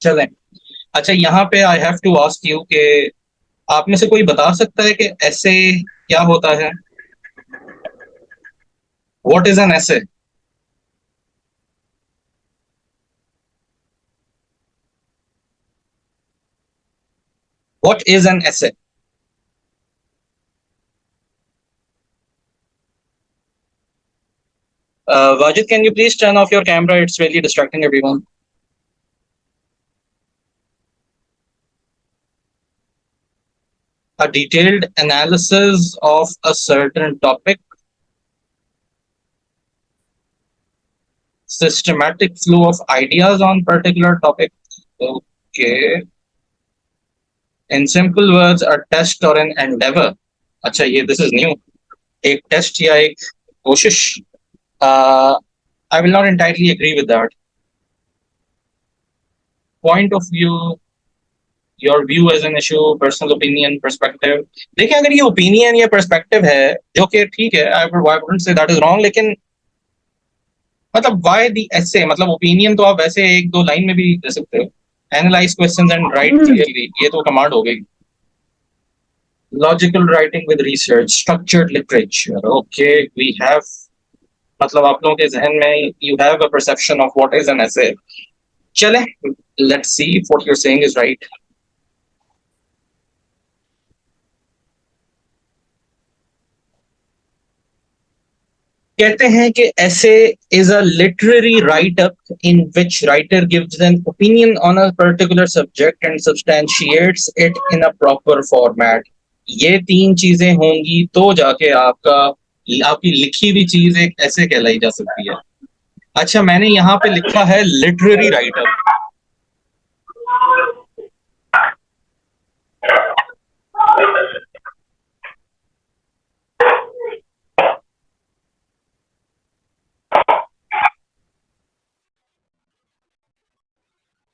चलें। अच्छा, यहाँ पे I have to ask you कि आप में से कोई बता सकता है कि ऐसे क्या होता है? व्हाट इज एन ऐसे? व्हाट इज एन ऐसे? Wajid, can you please turn off your camera? It's really distracting everyone. A detailed analysis of a certain topic, systematic flow of ideas on particular topic. Okay. In simple words, a test or an endeavor. अच्छा, ये this is new. एक test या एक कोशिश. I will not entirely agree with that. Point of view, your view as an issue, personal opinion, perspective. देखिए, अगर ये opinion या पर्सपेक्टिव है, जो कि ठीक है, I wouldn't say that is wrong, लेकिन मतलब why the essay? मतलब ओपिनियन तो आप वैसे एक दो लाइन में भी दे सकते हो. Analyze questions and write clearly. ये तो कमांड हो गई. Logical writing with research, structured literature. Okay, we have, मतलब आप लोगों के जहन में you have a perception of what is an essay. चले, let's see if what you're saying is right. कहते हैं कि ऐसे is a literary write-up in which writer gives an opinion on a particular subject and substantiates it in a proper format. ये तीन चीजें होंगी तो जाके आपका आपकी लिखी हुई चीज एक ऐसे कहलाई जा सकती है. अच्छा, मैंने यहाँ पे लिखा है लिटरेरी राइटर.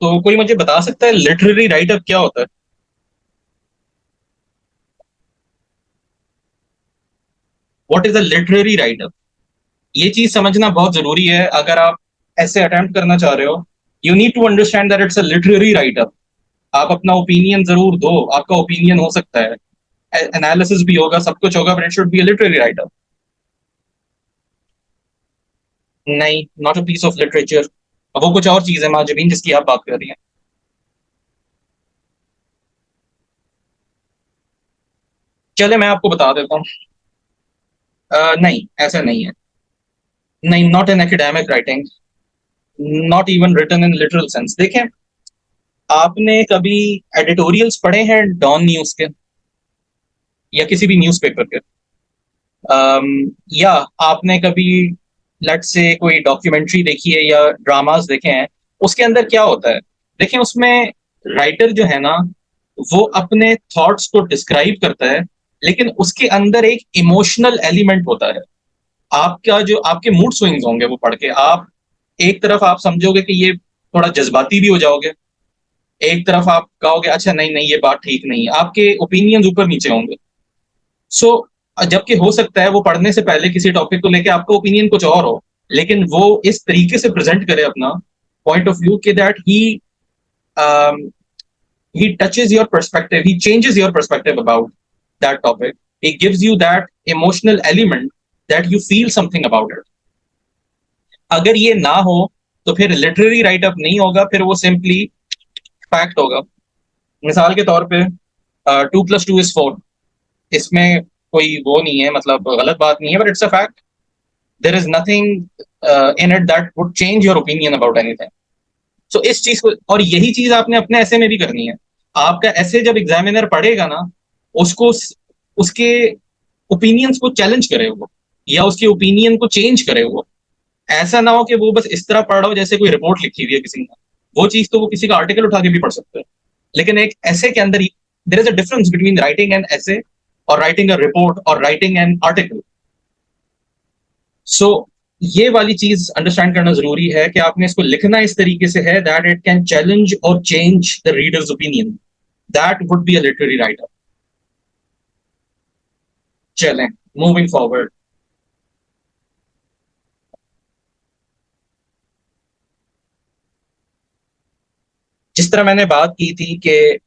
तो कोई मुझे बता सकता है लिटरेरी राइटर क्या होता है? What is a literary writer? ये चीज समझना बहुत जरूरी है अगर आप ऐसे अटेम्प्ट करना चाह रहे हो. You need to understand that it's a literary writer. आप अपना ओपिनियन जरूर दो, आपका ओपिनियन हो सकता है, एनालिसिस भी होगा, सब कुछ होगा, but it should be a literary writer. नहीं, not a piece of literature. वो कुछ और चीज है माजबीन, जिसकी आप बात कर रही हैं. चले, मैं आपको बता देता हूँ. नहीं, ऐसा नहीं है. नहीं, not an academic writing. Not even written in literal sense. देखें, आपने कभी एडिटोरियल्स पढ़े हैं डॉन न्यूज के या किसी भी न्यूज़पेपर के? या आपने कभी लेट्स से कोई डॉक्यूमेंट्री देखी है या ड्रामास देखे हैं? उसके अंदर क्या होता है? देखिए, उसमें राइटर जो है ना, वो अपने थॉट्स को डिस्क्राइब करता है, लेकिन उसके अंदर एक इमोशनल एलिमेंट होता है. आपका जो आपके मूड स्विंग्स होंगे वो पढ़ के आप एक तरफ आप समझोगे कि ये थोड़ा जज्बाती भी हो जाओगे, एक तरफ आप कहोगे अच्छा नहीं नहीं ये बात ठीक नहीं है, आपके ओपिनियंस ऊपर नीचे होंगे. सो जबकि हो सकता है वो पढ़ने से पहले किसी टॉपिक को लेके आपका ओपिनियन कुछ और हो, लेकिन वो इस तरीके से प्रेजेंट करे अपना पॉइंट ऑफ व्यू कि that he touches your perspective, he changes your perspective about that topic, he gives you that emotional element that you feel something about it. अगर ये ना हो तो फिर लिटरेरी राइट अप नहीं होगा, फिर वो सिंपली फैक्ट होगा. मिसाल के तौर पे 2+2 is 4. इसमें कोई वो नहीं है, मतलब गलत बात नहीं है, but it's a fact. There is nothing in it that would change your opinion about anything. So इस चीज को, और यही चीज आपने अपने ऐसे में भी करनी है. आपका ऐसे जब एग्जामिनर पढ़ेगा ना, उसको उसके ओपिनियंस को चैलेंज करे वो, या उसके ओपिनियन को चेंज करे वो. ऐसा ना हो कि वो बस इस तरह पढ़ रहा हो जैसे कोई रिपोर्ट लिखी हुई है किसी ने. वो चीज तो वो किसी का आर्टिकल उठा के भी पढ़ सकते हैं, लेकिन एक ऐसे के अंदर ही there is a difference between writing an essay और राइटिंग अ रिपोर्ट और राइटिंग एन आर्टिकल. सो ये वाली चीज अंडरस्टैंड करना जरूरी है कि आपने इसको लिखना इस तरीके से है दैट इट कैन चैलेंज और change the readers opinion. That would be a literary writer. चलें, मूविंग फॉरवर्ड. जिस तरह मैंने बात की थी कि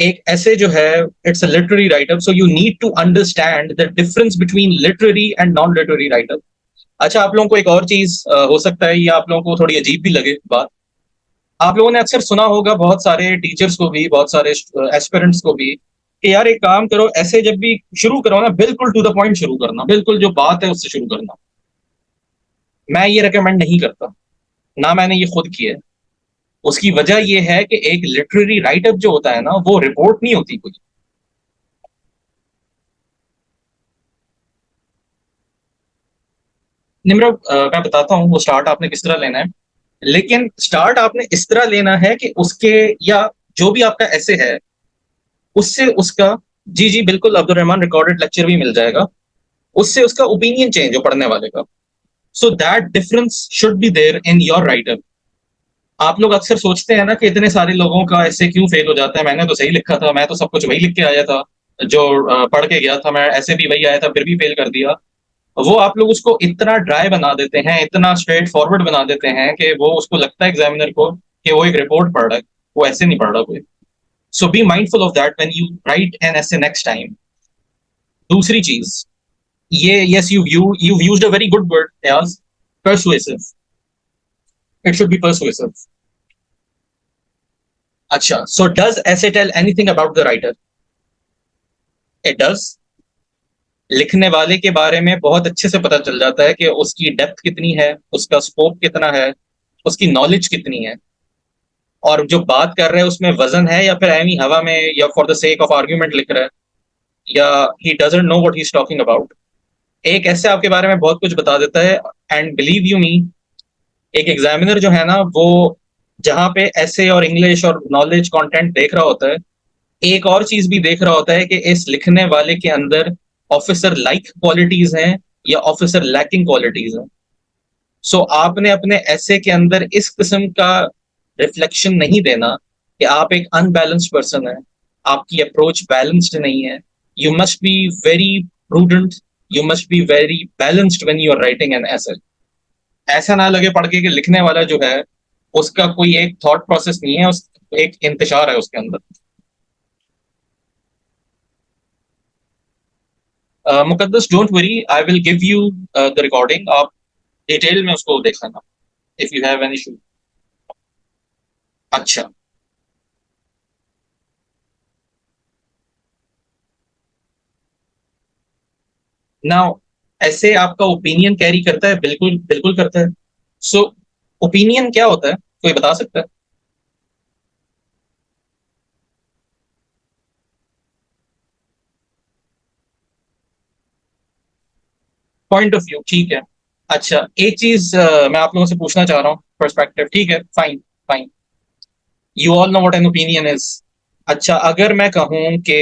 एक ऐसे जो है it's a literary writer, so you need to understand the difference between literary and non literary writer. अच्छा, आप लोगों को एक और चीज हो सकता है, ये आप लोगों को थोड़ी अजीब भी लगे बात। आप लोगों ने अक्सर सुना होगा, बहुत सारे टीचर्स को भी, बहुत सारे एस्पिरेंट्स को भी, कि यार एक काम करो, ऐसे जब भी शुरू करो ना, बिल्कुल टू द पॉइंट शुरू करना, बिल्कुल जो बात है उससे शुरू करना। मैं ये रिकमेंड नहीं करता, ना मैंने ये खुद किया है। उसकी वजह ये है कि एक लिटरेरी राइटअप जो होता है ना, वो रिपोर्ट नहीं होती कोई। निम्र, मैं बताता हूँ वो स्टार्ट आपने किस तरह लेना है। लेकिन स्टार्ट आपने इस तरह लेना है कि उसके, या जो भी आपका ऐसे है, उससे उसका, जी जी बिल्कुल, अब्दुल रहमान रिकॉर्डेड लेक्चर भी मिल जाएगा, उससे उसका ओपिनियन चेंज हो पढ़ने वाले का। So that difference should be there in your writer. आप लोग अक्सर सोचते हैं ना कि इतने सारे लोगों का ऐसे क्यों फेल हो जाता है, मैंने तो सही लिखा था, मैं तो सब कुछ वही लिख के आया था, जो पढ़ के गया था मैं, ऐसे भी वही आया था, फिर भी फेल कर दिया। वो आप लोग उसको इतना ड्राई बना देते हैं, इतना स्ट्रेट फॉरवर्ड बना देते हैं कि वो उसको लगता है एग्जामिनर को कि वो एक रिपोर्ट पढ़ रहा है। वो ऐसे नहीं पढ़ रहा कोई। So be mindful of that when you write an essay next time. दूसरी चीज, ये, yes, you used a very good word याज, persuasive. It should be persuasive. अच्छा, so does essay tell anything about the writer? It does. लिखने वाले के बारे में बहुत अच्छे से पता चल जाता है कि उसकी डेप्थ कितनी है, उसका स्कोप कितना है, उसकी नॉलेज कितनी है, और जो बात कर रहा है उसमें वजन है, या फिर एमी हवा में, या for the sake of argument लिख रहा है, या he doesn't know what he is talking about. एक ऐसे आपके बारे में बहुत कुछ बता देता है। एंड बिलीव यू मी, एक एग्जामिनर जो है ना, वो जहाँ पे ऐसे और इंग्लिश और नॉलेज कंटेंट देख रहा होता है, एक और चीज भी देख रहा होता है कि इस लिखने वाले के अंदर ऑफिसर लाइक क्वालिटीज हैं या ऑफिसर लैकिंग क्वालिटीज हैं। सो आपने अपने ऐसे के अंदर इस किस्म का रिफ्लेक्शन नहीं देना कि आप एक अनबैलेंस्ड पर्सन है, आपकी अप्रोच बैलेंस्ड नहीं है। You must be very prudent, you must be very balanced when you are writing an essay. ऐसा ना लगे पढ़ के कि लिखने वाला जो है उसका कोई एक थॉट प्रोसेस नहीं है, उस एक इंतजार है उसके अंदर। Muqaddas, don't worry, I will give you the recording, आप डिटेल में उसको देख लेना if you have any issue. अच्छा, नाउ ऐसे आपका ओपिनियन कैरी करता है, बिल्कुल बिल्कुल करता है। सो ओपिनियन क्या होता है, कोई बता सकता है? पॉइंट ऑफ व्यू, ठीक है। अच्छा, एक चीज मैं आप लोगों से पूछना चाह रहा हूँ, पर्सपेक्टिव, ठीक है, fine fine. You all know what an opinion is. अच्छा, अगर मैं कहूँ कि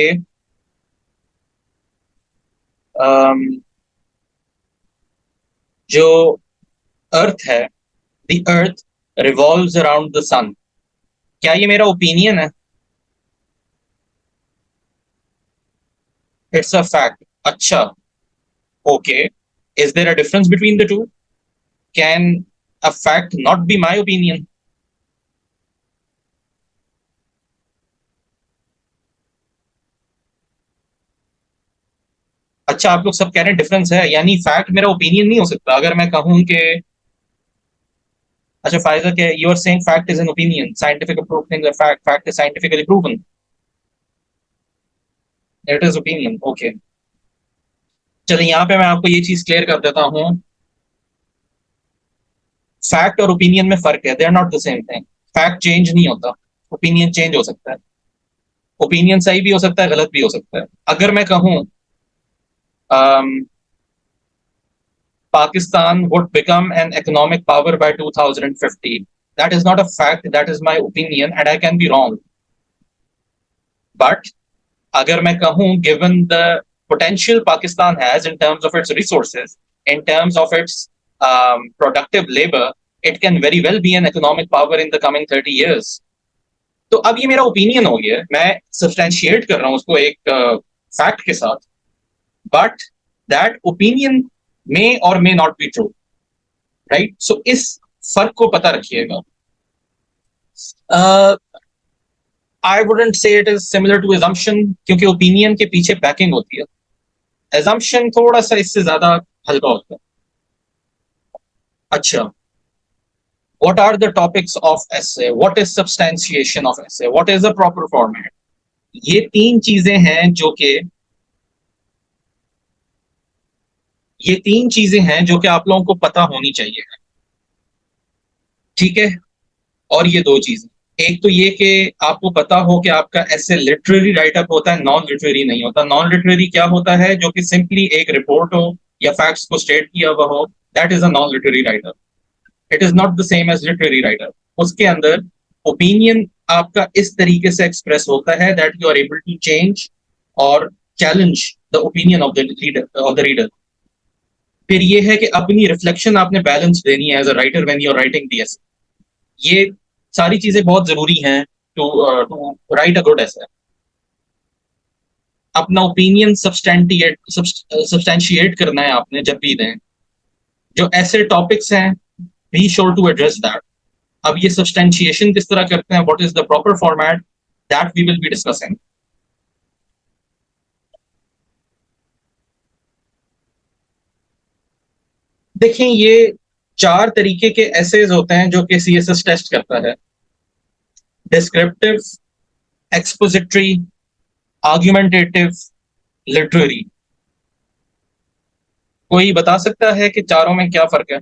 अम, जो अर्थ है, the earth revolves around the sun, क्या ये मेरा ओपिनियन है? It's a fact. अच्छा, okay, is there a difference between the two? Can a fact not be my opinion? अच्छा, आप लोग सब कह रहे हैं डिफरेंस है, यानी फैक्ट मेरा ओपिनियन नहीं हो सकता अगर मैं कहूं कि, अच्छा फायदा क्या, you are saying fact is an opinion, scientific proof fact, fact is scientifically proven, it is opinion, okay. चलिए यहाँ पे मैं आपको ये चीज क्लियर कर देता हूँ, फैक्ट और ओपिनियन में फर्क है, they are not the same thing. Fact change नहीं होता, ओपिनियन चेंज हो सकता है। ओपिनियन सही भी हो सकता है, गलत भी हो सकता है। अगर मैं कहूँ Pakistan would become an economic power by 2050. That is not a fact, that is my opinion, and I can be wrong. But agar main kahun, given the potential Pakistan has in terms of its resources, in terms of its productive labor, it can very well be an economic power in the coming 30 years. तो अब ये मेरा opinion हो गया, मैं substantiate कर रहा हूँ उसको एक फैक्ट के साथ, बट दैट ओपिनियन मे और may not be true, right? So इस फर्क को पता रखिएगा। I wouldn't say it is similar to assumption, क्योंकि ओपिनियन के पीछे बैकिंग होती है। एजम्पशन थोड़ा सा इससे ज्यादा हल्का होता है। अच्छा, what are the topics of essay, what is substantiation of essay, what is the proper format? ये तीन चीजें हैं जो कि ये तीन चीजें हैं जो कि आप लोगों को पता होनी चाहिए, ठीक है। और ये दो चीजें, एक तो ये कि आपको पता हो कि आपका ऐसे लिटरेरी राइटअप होता है, नॉन लिटरेरी नहीं होता। नॉन लिटरेरी क्या होता है? जो कि सिंपली एक रिपोर्ट हो या फैक्ट्स को स्टेट किया हुआ हो, that is a non literary write up. It is not the same as literary write up. उसके अंदर ओपिनियन आपका इस तरीके से एक्सप्रेस होता है that you are able to change और challenge the opinion of the reader. फिर ये है कि अपनी रिफ्लेक्शन आपने बैलेंस देनी है as a writer when you are writing the essay. ये सारी चीजें बहुत जरूरी हैं to write a good essay. अपना ओपिनियन सब्सटैंशिएट करना है आपने जब भी दें। जो ऐसे टॉपिक्स हैं, be sure to address that. अब ये सब्सटैंशिएशन किस तरह करते हैं, what is the proper format, that we will be discussing. देखें, ये चार तरीके के एसेज होते हैं जो कि सीएसएस टेस्ट करता है: डिस्क्रिप्टिव, एक्सपोजिटरी, आर्गुमेंटेटिव, लिटरेरी। कोई बता सकता है कि चारों में क्या फर्क है?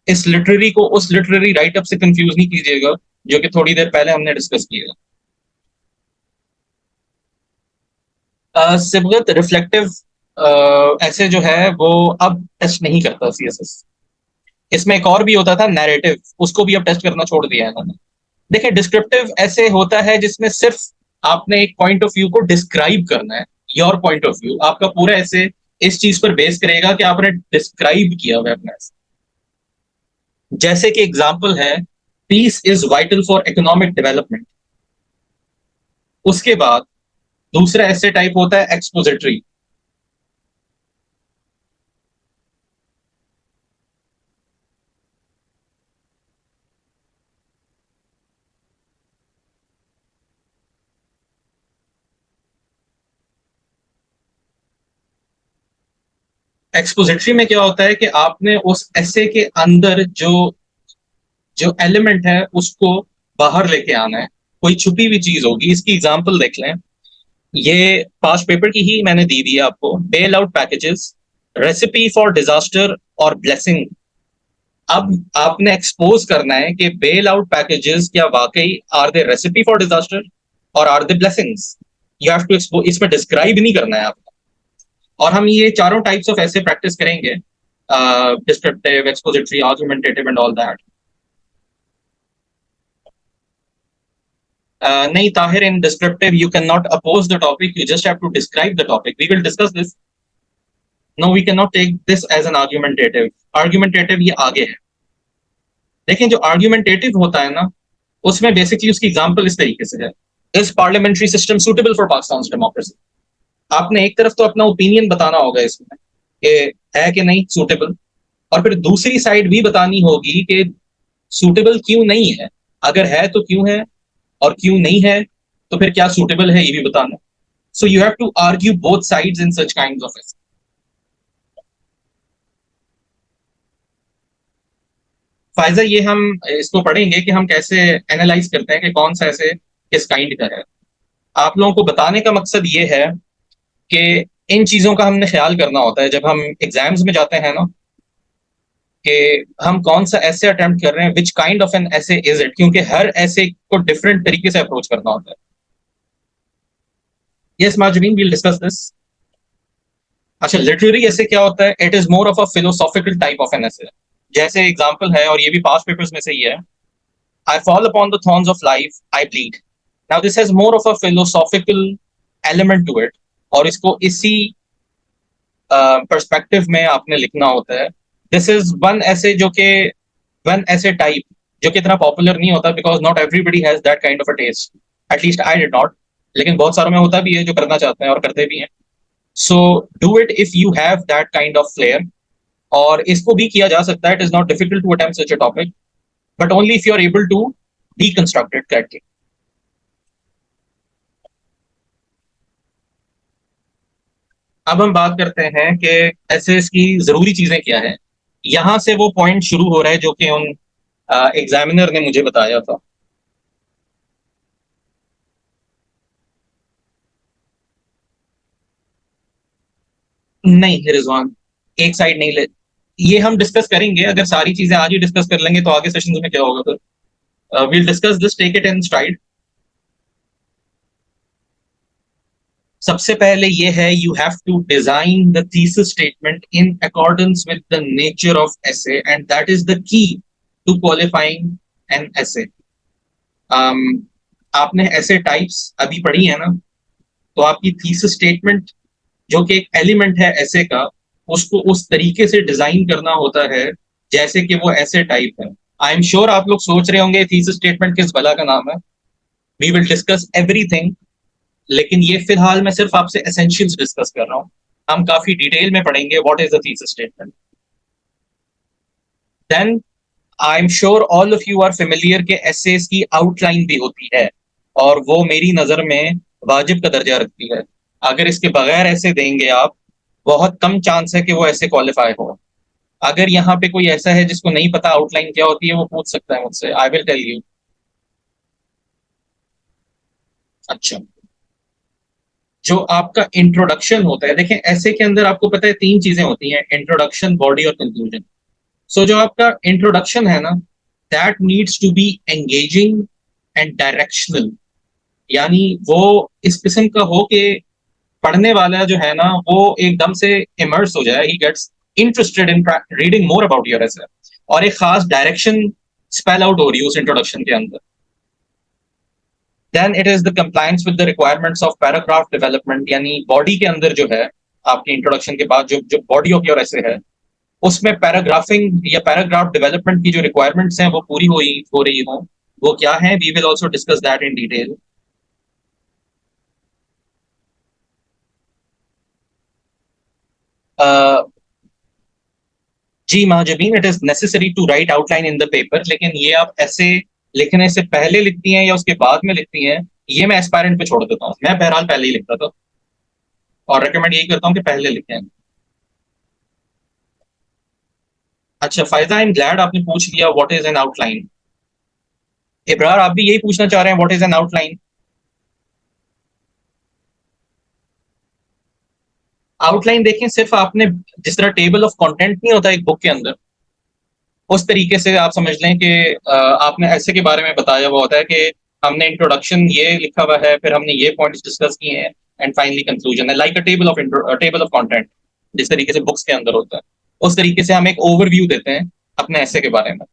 इस लिटरेरी को उस लिटरेरी राइटअप से कंफ्यूज नहीं कीजिएगा जो कि थोड़ी देर पहले हमने डिस्कस किया। सिबगत रिफ्लेक्टिव ऐसे जो है वो अब टेस्ट नहीं करता सीएसएस। इसमें एक और भी होता था नैरेटिव, उसको भी अब टेस्ट करना छोड़ दिया है इन्होंने। देखिए, डिस्क्रिप्टिव ऐसे होता है जिसमें सिर्फ आपने एक पॉइंट ऑफ व्यू को डिस्क्राइब करना है। योर पॉइंट ऑफ व्यू, आपका पूरा ऐसे इस चीज पर बेस करेगा कि आपने डिस्क्राइब किया हुआ है अपना ऐसे। जैसे कि एग्जाम्पल है, peace is vital for economic development. उसके बाद दूसरा ऐसे टाइप होता है एक्सपोजिटरी। एक्सपोजिटरी में क्या होता है कि आपने उस ऐसे के अंदर जो जो एलिमेंट है उसको बाहर लेके आना है। कोई छुपी हुई चीज होगी। इसकी एग्जांपल देख लें, ये पास्ट पेपर की ही मैंने दी दी है आपको। Bail out packages, recipe for disaster और ब्लेसिंग। अब आपने एक्सपोज करना है कि बेल आउट पैकेजेस क्या वाकई are they recipe for disaster और are they blessings. You have to expose, इसमें डिस्क्राइब नहीं करना है आपको। और हम ये चारों टाइप्स ऑफ ऐसे प्रैक्टिस करेंगे, descriptive, expository, argumentative and all that. nahi Tahir, in descriptive you cannot oppose the topic, you just have to describe the topic. We will discuss this. No, we cannot take this as an argumentative. Argumentative ये आगे है। लेकिन जो argumentative होता है ना, उसमें basically उसकी एग्जांपल इस तरीके से है: is parliamentary system suitable for Pakistan democracy. आपने एक तरफ तो अपना ओपिनियन बताना होगा इसमें कि है कि नहीं सूटेबल, और फिर दूसरी साइड भी बतानी होगी कि सूटेबल क्यों नहीं है, अगर है तो क्यों है, और क्यों नहीं है तो फिर क्या सूटेबल है ये भी बताना। So you have to argue both sides in such kinds of essay. Faiza, ये हम इसको पढ़ेंगे कि हम कैसे एनालाइज करते हैं कि कौन सा ऐसे किस काइंड का है। आप लोगों को बताने का मकसद ये है कि इन चीजों का हमने ख्याल करना होता है जब हम एग्जाम्स में जाते हैं ना, कि हम कौन सा ऐसे अटेम्प्ट कर रहे हैं, विच काइंड ऑफ एन ऐसे इज इट, क्योंकि हर ऐसे को डिफरेंट तरीके से अप्रोच करना होता है। यस मार्जरीन, वील डिस्कस दिस। अच्छा, लिटरेरी ऐसे क्या होता है? It is more of a philosophical type of an essay. जैसे एग्जांपल है, और ये भी पास्ट पेपर्स में से ही है: I fall upon the thorns of life, I bleed. Now this has more of a philosophical element to it, और इसको इसी पर्सपेक्टिव में आपने लिखना होता है। दिस इज वन ऐसे जो कि वन ऐसे टाइप जो कि इतना पॉपुलर नहीं होता, because not everybody has that kind of a taste. At least I did not. लेकिन बहुत सारों में होता भी है जो करना चाहते हैं और करते भी हैं। So do it if you have that kind of flair. और इसको भी किया जा सकता है, it is not difficult to attempt such a topic, but only if you are able to deconstructed correctly. अब हम बात करते हैं कि एसेस की जरूरी चीजें क्या है। यहां से वो पॉइंट शुरू हो रहा है जो कि उन एग्जामिनर ने मुझे बताया था। नहीं रिजवान, एक साइड नहीं ले। ये हम डिस्कस करेंगे, अगर सारी चीजें आज ही डिस्कस कर लेंगे तो आगे सेशंस में क्या होगा फिर। We'll discuss this, take it in stride. सबसे पहले ये है, you have to design the thesis statement in accordance with the nature of essay, and that is the key to qualifying an essay. आपने ऐसे टाइप्स अभी पढ़ी है ना, तो आपकी थीसिस स्टेटमेंट जो कि एक एलिमेंट है ऐसे का, उसको उस तरीके से डिजाइन करना होता है जैसे कि वो ऐसे टाइप है। आई एम श्योर आप लोग सोच रहे होंगे थीसिस स्टेटमेंट किस भला का नाम है। वी विल डिस्कस एवरीथिंग, लेकिन ये फिलहाल मैं सिर्फ आपसे एसेंशियल्स डिस्कस कर रहा हूँ। हम काफी डिटेल में पढ़ेंगे what is the thesis statement. Then I am sure all of you are familiar के एसेस की आउटलाइन भी होती है, और वो मेरी नजर में वाजिब का दर्जा रखती है। अगर इसके बगैर ऐसे देंगे आप, बहुत कम चांस है कि वो ऐसे क्वालिफाई हो। अगर यहाँ पे कोई ऐसा है जिसको नहीं पता आउटलाइन क्या होती है, वो पूछ सकता है मुझसे, आई विल टेल यू। अच्छा, जो आपका इंट्रोडक्शन होता है, देखें ऐसे के अंदर आपको पता है तीन चीजें होती हैं, इंट्रोडक्शन, बॉडी और कंक्लूजन। सो जो आपका इंट्रोडक्शन है ना, that needs to be engaging and directional. यानी वो इस किस्म का हो कि पढ़ने वाला जो है ना, वो एकदम से इमर्स हो जाए, he gets interested in reading more about your essay, और एक खास डायरेक्शन स्पेल आउट हो रही है उस इंट्रोडक्शन के अंदर। Then it is the compliance with the requirements of paragraph development, यानी बॉडी के अंदर जो है, आपके इंट्रोडक्शन के बाद जो जो बॉडी ऑफ योर एसे है, उसमें पैराग्राफिंग या पैराग्राफ डेवलपमेंट की जो रिक्वायरमेंट्स हैं वो पूरी हो रही हो। वो क्या है, we will also discuss that in detail. जी Mahajabeen, it is necessary to write outline in the paper, लेकिन ये आप ऐसे लिखने से पहले लिखती हैं या उसके बाद में लिखती हैं, ये मैं एस्पायरेंट पे छोड़ देता हूँ। मैं बहरहाल पहले ही लिखता था, और रिकमेंड यही करता हूँ कि पहले लिखें। अच्छा फायदा, आई एम ग्लैड आपने पूछ लिया what is an outline. Ibrar, आप भी यही पूछना चाह रहे हैं what is an outline. Outline देखें, सिर्फ आपने जिस तरह टेबल ऑफ कंटेंट नहीं होता एक बुक के अंदर, उस तरीके से आप समझ लें कि आपने ऐसे के बारे में बताया हुआ होता है कि हमने इंट्रोडक्शन ये लिखा हुआ है, फिर हमने ये पॉइंट्स डिस्कस किए हैं, एंड फाइनली कंक्लूजन है, like a table of content, जिस तरीके से बुक्स के अंदर होता है। उस तरीके से हम एक ओवरव्यू देते हैं अपने ऐसे के बारे में।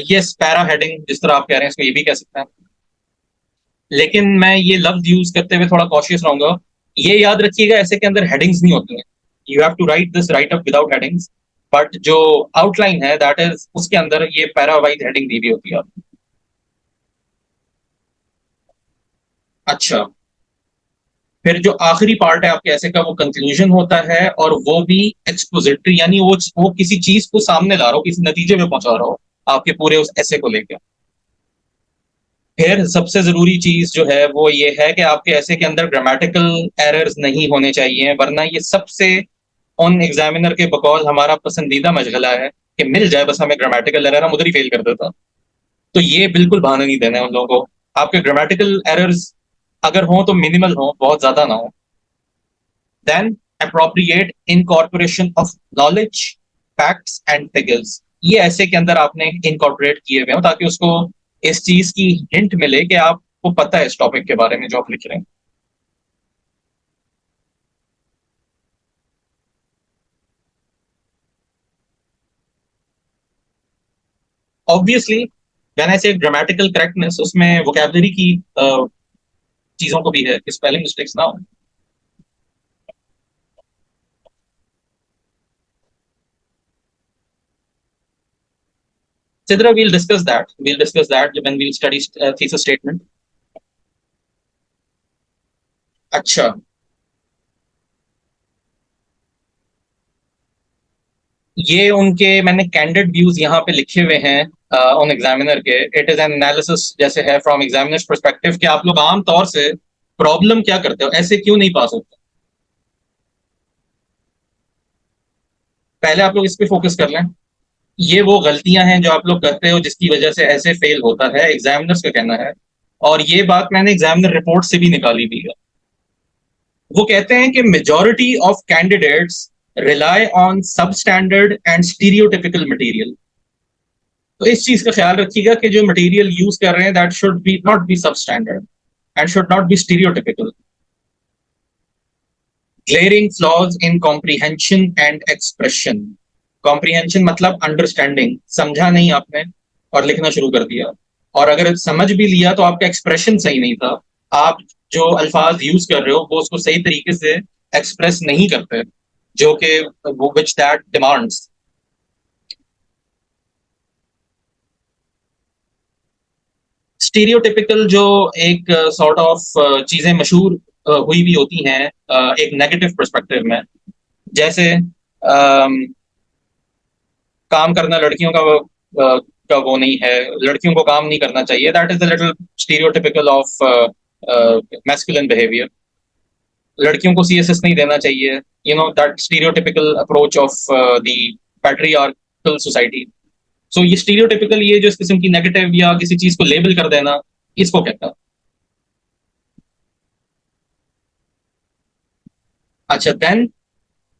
ये पैरा हेडिंग जिस तरह आप कह रहे हैं, इसको ये भी कह सकते हैं, लेकिन मैं ये लफ्ज यूज करते हुए थोड़ा कॉशियस रहूंगा। ये याद रखिएगा, ऐसे के अंदर हेडिंग्स नहीं होती हैं। You have to write this write up without headings, but जो आउटलाइन है दैट इज, उसके अंदर ये पैरा वाइज हेडिंग दी हुई होती है। अच्छा, फिर जो आखिरी पार्ट है आपके ऐसे का, वो कंक्लूजन होता है, और वो भी एक्सपोजिटरी, यानी वो किसी चीज को सामने ला रहा हो, किसी नतीजे में पहुंचा रहा हो आपके पूरे उस ऐसे को लेकर। फिर सबसे जरूरी चीज जो है वो ये है कि आपके ऐसे के अंदर ग्रामेटिकल एरर्स नहीं होने चाहिए, वरना ये सबसे ऑन एग्जामिनर के बकौल हमारा पसंदीदा मशगला है कि मिल जाए बस हमें ग्रामेटिकल एरर, हम उधर ही फेल कर देता। तो ये बिल्कुल बहाना नहीं देना है उन लोगों को। आपके ग्रामेटिकल एरर्स अगर हो तो मिनिमल हो, बहुत ज्यादा ना हो। Then appropriate incorporation of knowledge, facts and figures, ये ऐसे के अंदर आपने इनकॉर्पोरेट किए हुए हो ताकि उसको इस चीज की हिंट मिले कि आपको पता है इस टॉपिक के बारे में जो आप लिख रहे हैं। ऑब्वियसली व्हेन आई से ग्रामेटिकल करेक्टनेस, उसमें वोकैबुलरी की चीजों को भी है कि स्पेलिंग मिस्टेक्स ना हो। Sidra, we'll discuss that. We'll discuss that when we'll study thesis statement. अच्छा, ये उनके मैंने कैंडिड व्यूज यहाँ पे लिखे हुए हैं ऑन एग्जामिनर के। इट इज एन एनालिसिस जैसे है फ्रॉम एग्जामिनर्स परस्पेक्टिव कि आप लोग आम तौर से प्रॉब्लम क्या करते हो, ऐसे क्यों नहीं पास होते। पहले आप लोग इस पे फोकस कर लें। ये वो गलतियां हैं जो आप लोग करते हो जिसकी वजह से ऐसे फेल होता है, एग्जामिनर्स का कहना है। और ये बात मैंने एग्जामिनर रिपोर्ट से भी निकाली भी है। वो कहते हैं कि majority of candidates rely on सब स्टैंडर्ड एंड स्टीरियोटिपिकल मटेरियल। तो इस चीज का ख्याल रखिएगा कि जो मटेरियल यूज कर रहे हैं that should be not be substandard and should not be stereotypical. Glaring flaws in comprehension and expression. Comprehension मतलब अंडरस्टैंडिंग, समझा नहीं आपने और लिखना शुरू कर दिया। और अगर समझ भी लिया तो आपका एक्सप्रेशन सही नहीं था। आप जो अल्फाज यूज कर रहे हो वो उसको सही तरीके से एक्सप्रेस नहीं करते, जो कि विच दैट डिमांड्स। स्टीरियोटिपिकल जो एक सॉर्ट ऑफ चीजें मशहूर हुई भी होती हैं एक नेगेटिव पर्सपेक्टिव में। जैसे काम करना लड़कियों का का वो नहीं है, लड़कियों को काम नहीं करना चाहिए। That is a little stereotypical of masculine behaviour. लड़कियों को सीएसएस नहीं देना चाहिए, you know that stereotypical approach of the patriarchal society. So ये स्टीरियोटिपिकल, ये जो इस किस्म की नेगेटिव या किसी चीज को लेबल कर देना, इसको कहता है। अच्छा देन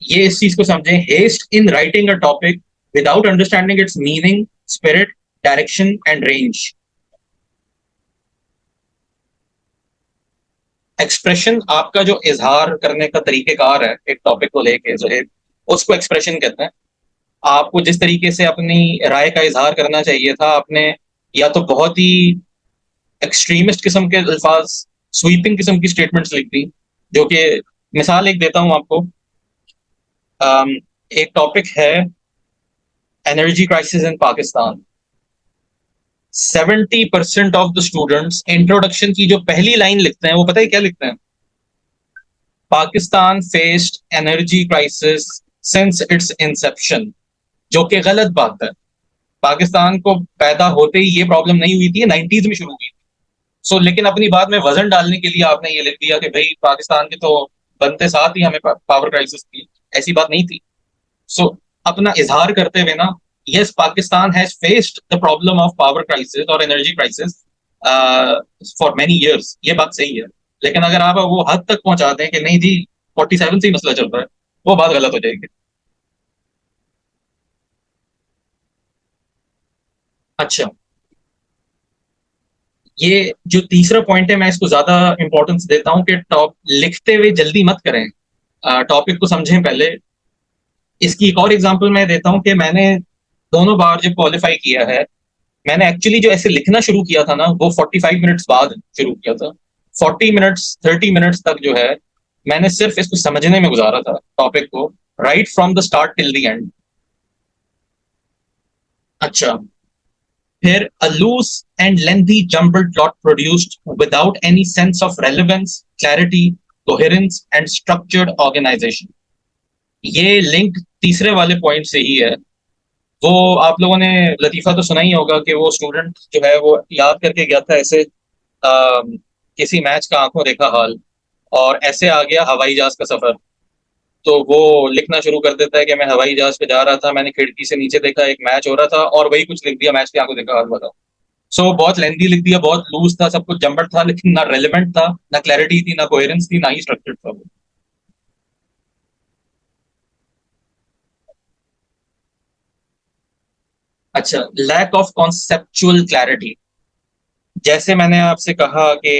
ये इस चीज को समझें, haste in writing a topic without understanding its meaning, spirit, direction and range. Expression आपका जो इजहार करने का तरीकेकार है एक टॉपिक को लेके जो है, उसको एक्सप्रेशन कहते हैं। आपको जिस तरीके से अपनी राय का इजहार करना चाहिए था, आपने या तो बहुत ही एक्सट्रीमिस्ट किस्म के अल्फाज, स्वीपिंग किस्म की स्टेटमेंट्स लिख दी, जो कि मिसाल एक देता हूं आपको। एक टॉपिक है energy crisis in Pakistan. 70% of the students introduction की जो पहली लाइन लिखते हैं वो पता है क्या लिखते हैं? Pakistan faced energy crisis since its inception, जो कि गलत बात है। पाकिस्तान को पैदा होते ही ये प्रॉब्लम नहीं हुई थी, 90s में शुरू हुई थी। सो लेकिन अपनी बात में वजन डालने के लिए आपने ये लिख दिया कि भाई पाकिस्तान के तो बनते साथ ही हमें पावर क्राइसिस थी। ऐसी बात नहीं थी। सो अपना इजहार करते हुए ना, yes Pakistan has faced the problem of power crisis और energy crisis for many years, ये बात सही है। लेकिन अगर आप वो हद तक पहुंचा दें कि नहीं जी 47 से ही मसला चल रहा है, वो बात गलत हो जाएगी। अच्छा, ये जो तीसरा पॉइंट है मैं इसको ज्यादा इंपॉर्टेंस देता हूँ कि टॉप लिखते हुए जल्दी मत करें, टॉपिक को समझें पहले। इसकी एक और एग्जांपल मैं देता हूँ कि मैंने दोनों बार जब क्वालिफाई किया है, मैंने एक्चुअली जो ऐसे लिखना शुरू किया था ना वो 45 मिनट्स बाद शुरू किया था। 40 मिनट्स 30 मिनट्स तक जो है मैंने सिर्फ इसको समझने में गुजारा था, टॉपिक को, right from the start till the end. अच्छा, फिर a loose and lengthy jumbled plot produced without any sense of relevance, clarity, coherence and structured organization। ये लिंक तीसरे वाले पॉइंट से ही है। वो आप लोगों ने लतीफा तो सुना ही होगा कि वो स्टूडेंट जो है वो याद करके गया था ऐसे किसी मैच का आंखों देखा हाल, और ऐसे आ गया हवाई जहाज का सफर। तो वो लिखना शुरू कर देता है कि मैं हवाई जहाज पे जा रहा था, मैंने खिड़की से नीचे देखा एक मैच हो रहा था, और वही कुछ लिख दिया, मैच की आंखों देखा हाल बताओ। सो बहुत लेंथी लिख दिया, बहुत लूज था, सब कुछ जम्बट था, लेकिन ना रेलिवेंट था, ना क्लैरिटी थी, ना कोहेरेंस थी, ना ही स्ट्रक्चर्ड था वो। अच्छा, लैक ऑफ कॉन्सेप्चुअल क्लैरिटी। जैसे मैंने आपसे कहा कि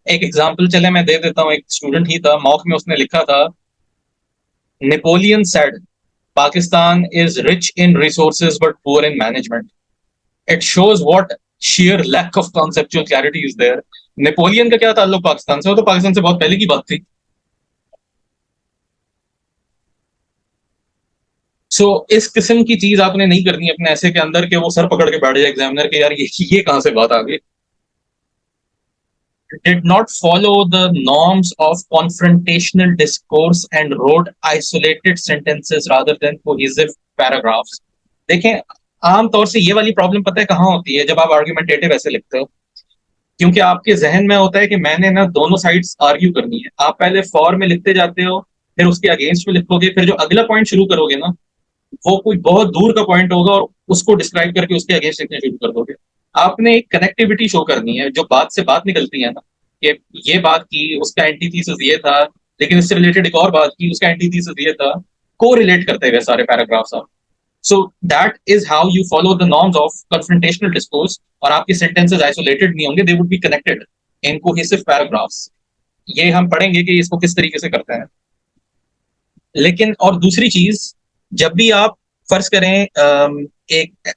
एक एग्जांपल चले मैं दे देता हूँ। एक स्टूडेंट ही था, मॉक में उसने लिखा था, Napoleon said Pakistan is rich in resources but poor in management. It shows what sheer lack of conceptual clarity is there। Napoleon का क्या ताल्लुक पाकिस्तान से? वो तो पाकिस्तान से बहुत पहले की बात थी। सो इस किस्म की चीज आपने नहीं करनी अपने ऐसे के अंदर कि वो सर पकड़ के बैठ जाए एग्जामिनर के, यार ये कहां से बात आ गई। did not follow the norms of confrontational discourse and wrote isolated sentences rather than cohesive paragraphs. देखें, आमतौर से ये वाली प्रॉब्लम पता है कहाँ होती है, जब आप आर्ग्यूमेंटेटिव ऐसे लिखते हो, क्योंकि आपके जहन में होता है कि मैंने ना दोनों साइड्स आर्ग्यू करनी है। आप पहले फॉर में लिखते जाते हो, फिर उसके अगेंस्ट में लिखोगे, फिर जो अगला पॉइंट शुरू करोगे ना, वो कोई बहुत दूर का पॉइंट होगा और उसको डिस्क्राइब करके उसके अगेंस्ट लिखना शुरू कर दोगे। आपने एक कनेक्टिविटी शो करनी है, जो बात से बात निकलती है ना, कि ये बात की, उसका एंटीथीसिस ये था, लेकिन इससे रिलेटेड एक और बात की, उसका एंटीथीसिस ये था, को रिलेट करते हुए सारे पैराग्राफ्स आप। So that is how you follow the norms of confrontational discourse, और आपके सेंटेंसेस आइसोलेटेड नहीं होंगे, they would be connected in cohesive paragraphs. ये हम पढ़ेंगे कि इसको किस तरीके से करते हैं। लेकिन और दूसरी चीज, जब भी आप फर्ज करें एक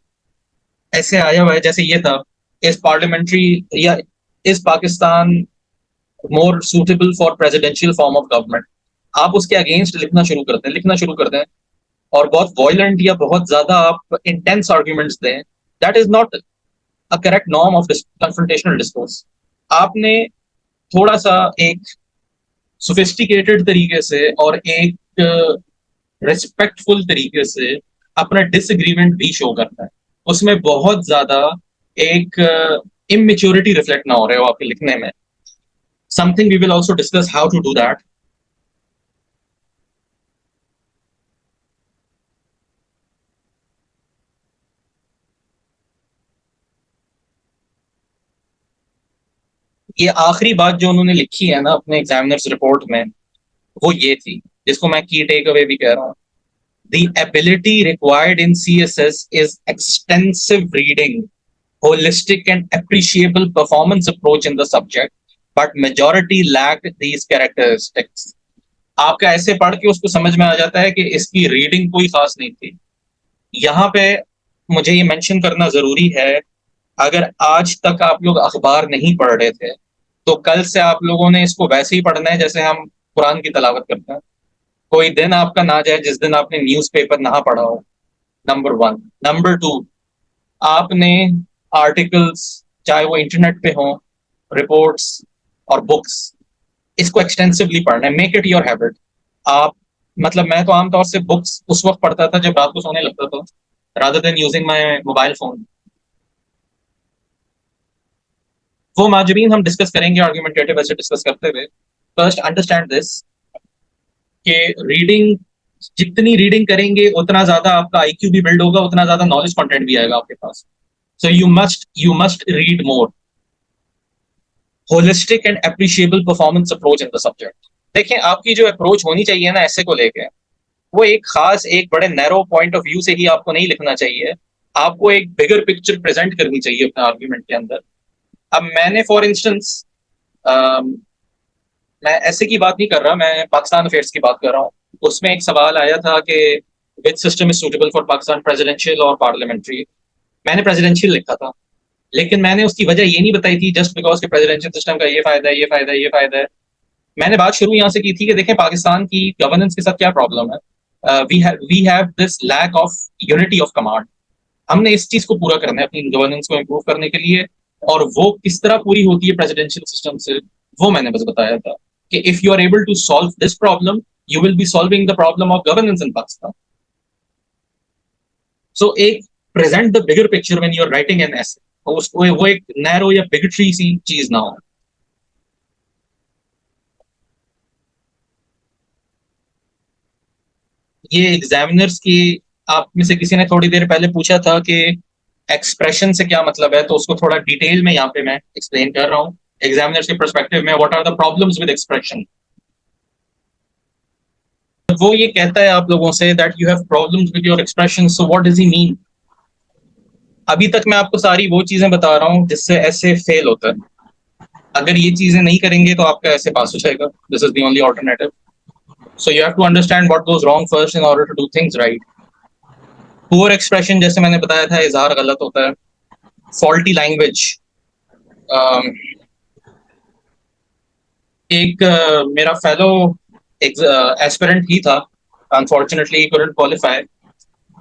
ऐसे आया हुआ है जैसे ये था, इज पार्लियामेंट्री या is Pakistan more suitable for presidential form of government, आप उसके अगेंस्ट लिखना शुरू करते हैं और बहुत वॉयलेंट या बहुत ज्यादा आप इंटेंस आर्ग्यूमेंट्स दें, that is not a correct norm of confrontational discourse. आपने थोड़ा सा एक सोफिस्टिकेटेड तरीके से और एक रिस्पेक्टफुल तरीके से अपना डिसएग्रीमेंट भी शो करना है। उसमें बहुत ज्यादा एक इमेच्योरिटी रिफ्लेक्ट ना हो रहे हो आपके लिखने में। Something we will also discuss how to do that. ये आखिरी बात जो उन्होंने लिखी है ना अपने एग्जामिनर्स रिपोर्ट में, वो ये थी, जिसको मैं की टेक अवे भी कह रहा हूँ। The ability required in CSS is extensive reading, holistic and appreciable performance approach in the subject, but majority lacked these characteristics. आपका ऐसे पढ़ के उसको समझ में आ जाता है कि इसकी रीडिंग कोई खास नहीं थी। यहाँ पे मुझे ये मेंशन करना जरूरी है, अगर आज तक आप लोग अखबार नहीं पढ़ रहे थे, तो कल से आप लोगों ने इसको वैसे ही पढ़ना है जैसे हम कुरान की तलावत करते हैं। कोई दिन आपका ना जाए जिस दिन आपने न्यूज़पेपर ना पढ़ा हो, नंबर वन। नंबर टू, आपने आर्टिकल्स, चाहे वो इंटरनेट पे हो, रिपोर्ट्स और बुक्स, इसको एक्सटेंसिवली पढ़ना है, मेक इट योर हैबिट। आप मतलब मैं तो आमतौर से बुक्स उस वक्त पढ़ता था जब रात को सोने लगता था, rather than using my mobile phone. वो माजरीन हम डिस्कस करेंगे आर्ग्यूमेंटेटिव ऐसे डिस्कस करते हुए। फर्स्ट अंडरस्टैंड दिस कि रीडिंग, जितनी रीडिंग करेंगे उतना ज्यादा आपका आईक्यू भी बिल्ड होगा, उतना ज्यादा नॉलेज कंटेंट भी आएगा आपके पास। So you must read more. Holistic and appreciable performance approach in the subject. देखें, आपकी जो अप्रोच होनी चाहिए ना ऐसे को लेके, वो एक खास एक बड़े नैरो पॉइंट ऑफ व्यू से ही आपको नहीं लिखना चाहिए। आपको एक बिगर पिक्चर प्रेजेंट करनी चाहिए अपने आर्ग्यूमेंट के अंदर। अब मैंने फॉर इंस्टेंस, मैं ऐसे की बात नहीं कर रहा, मैं पाकिस्तान अफेयर्स की बात कर रहा हूँ। उसमें एक सवाल आया था कि which system is suitable for Pakistan, presidential और पार्लियामेंट्री। मैंने प्रेसिडेंशियल लिखा था, लेकिन मैंने उसकी वजह ये नहीं बताई थी जस्ट बिकॉज के प्रेसिडेंशियल सिस्टम का ये फायदा है, ये फायदा है, ये फायदा है। मैंने बात शुरू यहाँ से की थी कि देखें पाकिस्तान की गवर्नेंस के साथ क्या प्रॉब्लम है। We have this lack of unity of command. हमने इस चीज को पूरा करना है अपनी गवर्नेंस को इम्प्रूव करने के लिए, और वो किस तरह पूरी होती है प्रेसिडेंशियल सिस्टम से, वो मैंने बस बताया था कि if you are able to solve this problem, you will be solving the problem of governance in Pakistan. So एक present the bigger picture when you are writing an essay, उसको वो एक नैरो या बिगटरी सी चीज ना हो। ये एग्जामिनर्स की, आप में से किसी ने थोड़ी देर पहले पूछा था कि एक्सप्रेशन से क्या मतलब है, तो उसको थोड़ा डिटेल में यहाँ पे मैं एक्सप्लेन कर रहा हूँ एग्जामिनर्स के पर्सपेक्टिव में, what are the problems with expression. वो ये कहता है आप लोगों से that you have problems with your expression, so what does he mean. अभी तक मैं आपको सारी वो चीजें बता रहा हूँ जिससे ऐसे फेल होता है। अगर ये चीजें नहीं करेंगे तो आपका ऐसे पास हो जाएगा। This is the only alternative. So you have to understand what goes wrong first in order to do things right. Poor expression, जैसे मैंने बताया था, इजहार गलत होता है। फॉल्टी लैंग्वेज, एक मेरा फेलो एस्पिरेंट ही था, अनफॉर्चुनेटली कुडंट क्वालिफाई।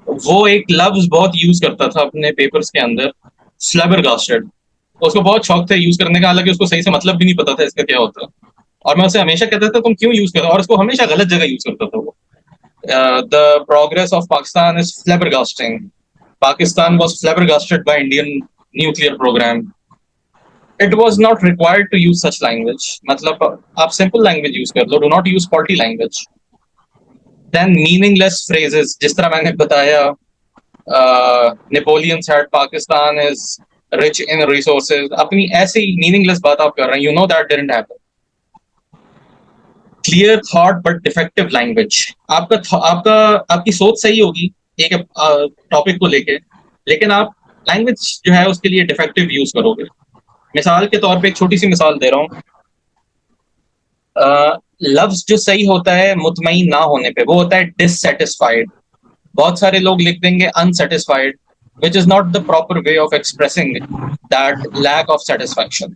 वो एक लफ्ज बहुत यूज करता था अपने पेपर्स के अंदर, फ्लैबरगास्टेड। उसको बहुत शौक था यूज करने का, हालांकि उसको सही से मतलब भी नहीं पता था इसका क्या होता है। और मैं उसे हमेशा कहता था तुम क्यों यूज कर रहे हो, और उसको हमेशा गलत जगह यूज करता था वो। The progress of Pakistan is flabbergasting, Pakistan was flabbergasted by Indian nuclear program. It was not required to use such language. मतलब आप simple language use कर लो, do not use faulty language. Then meaningless phrases, जिस तरह मैंने बताया, Napoleon said Pakistan is rich in resources. अपनी ऐसी meaningless बात आप कर रहे हैं, you know that didn't happen. Clear thought but defective language. आपकी सोच सही होगी एक टॉपिक को लेके, लेकिन आप लैंग्वेज जो है उसके लिए डिफेक्टिव यूज करोगे। मिसाल के तौर पे एक छोटी सी मिसाल दे रहा हूँ। लफ्ज जो सही होता है मुतमईन ना होने पे, वो होता है डिससेटिस्फाइड। बहुत सारे लोग लिख देंगे unsatisfied, which is not the proper way of expressing that lack of satisfaction.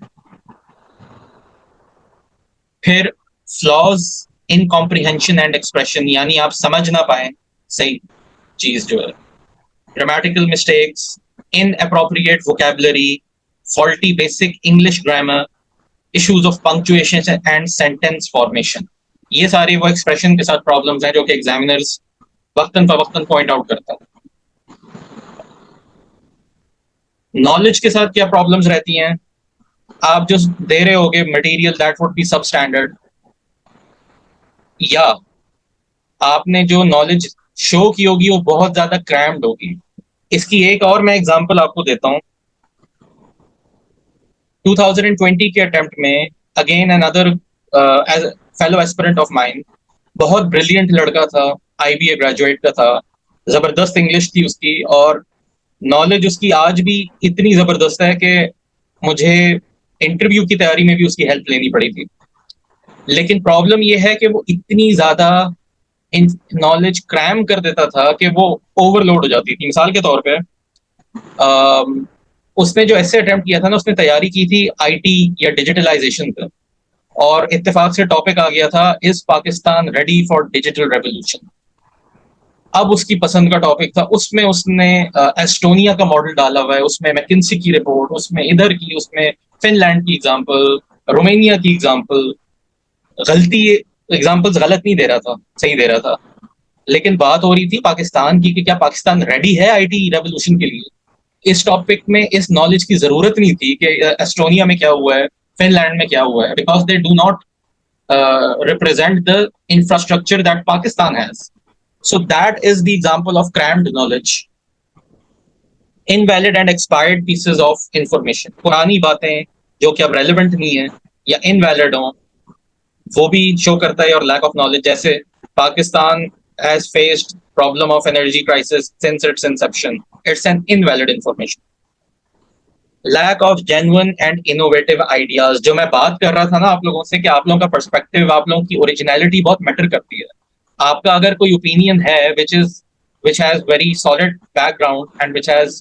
फिर flaws in comprehension and expression, यानी आप समझ ना पाए सही चीज जो है। Grammatical mistakes, inappropriate vocabulary, faulty basic English grammar, issues of punctuation and sentence formation। ये सारे वो एक्सप्रेशन के साथ प्रॉब्लम्स हैं जो कि एग्जामिनर्स वक्तन फवक्तन पॉइंट आउट करता है। नॉलेज के साथ क्या प्रॉब्लम्स रहती हैं? आप जो दे रहे होगे मटेरियल दैट वुड बी सब स्टैंडर्ड, या आपने जो नॉलेज शो की होगी वो बहुत ज्यादा क्रैम्ड होगी। इसकी एक और मैं एग्जांपल आपको देता हूँ। 2020 के अटेम्प्ट में again another fellow aspirant of mine, बहुत ब्रिलियंट लड़का था, आईबीए ग्रेजुएट का था, जबरदस्त इंग्लिश थी उसकी, और नॉलेज उसकी आज भी इतनी जबरदस्त है कि मुझे इंटरव्यू की तैयारी में भी उसकी हेल्प लेनी पड़ी थी। लेकिन प्रॉब्लम यह है कि वो इतनी ज्यादा नॉलेज क्रैम कर देता था कि वो ओवरलोड हो जाती थी। मिसाल के तौर पे उसने जो ऐसे अटेम्प्ट किया था ना, उसने तैयारी की थी आईटी या डिजिटलाइजेशन पे, और इत्तेफाक से टॉपिक आ गया था is Pakistan ready for digital revolution. अब उसकी पसंद का टॉपिक था, उसमें उसने एस्टोनिया का मॉडल डाला हुआ है, उसमें मैकिंसी की रिपोर्ट, उसमें इधर की, उसमें फिनलैंड की एग्जांपल, रोमानिया की एग्जांपल। गलती, एग्जांपल्स गलत नहीं दे रहा था, सही दे रहा था, लेकिन बात हो रही थी पाकिस्तान की कि क्या पाकिस्तान रेडी है आईटी रेवोल्यूशन के लिए। इस टॉपिक में इस नॉलेज की जरूरत नहीं थी कि एस्टोनिया में क्या हुआ है, फिनलैंड में क्या हुआ है, because they do not represent the infrastructure that Pakistan has. So that is the example of crammed knowledge, invalid and expired pieces of information। पुरानी बातें जो कि अब relevant नहीं है या invalid हो, वो भी शो करता है। और lack of knowledge, जैसे Pakistan has faced problem of energy crisis since its inception, it's an invalid information। Lack of genuine and innovative ideas, जो मैं बात कर रहा था ना आप लोगों से कि आप लोगों का पर्सपेक्टिव, आप लोगों की ओरिजिनलिटी बहुत मैटर करती है। आपका अगर कोई ओपिनियन है which has very solid background and which has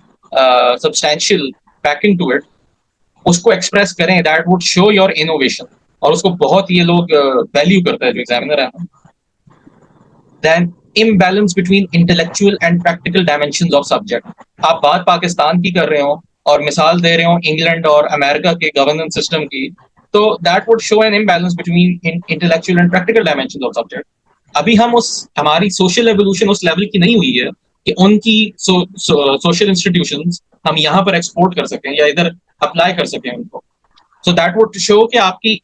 substantial backing to it, उसको एक्सप्रेस करें, that would show your innovation, और उसको बहुत ये लोग वैल्यू करते हैं जो एग्जामिनर है। Then imbalance between intellectual and practical dimensions of subject। आप बात पाकिस्तान की कर रहे हो और मिसाल दे रहे हो इंग्लैंड और अमेरिका के गवर्नेंस सिस्टम की, तो that would show N imbalance between intellectual and practical dimensions of subject. अभी हम हमारी सोशल एवोल्यूशन उस लेवल की नहीं हुई है कि उनकी सोशल इंस्टीट्यूशंस हम यहाँ पर एक्सपोर्ट कर सकें या इधर अप्लाई कर सकें उनको। सो दैट वुड शो कि आपकी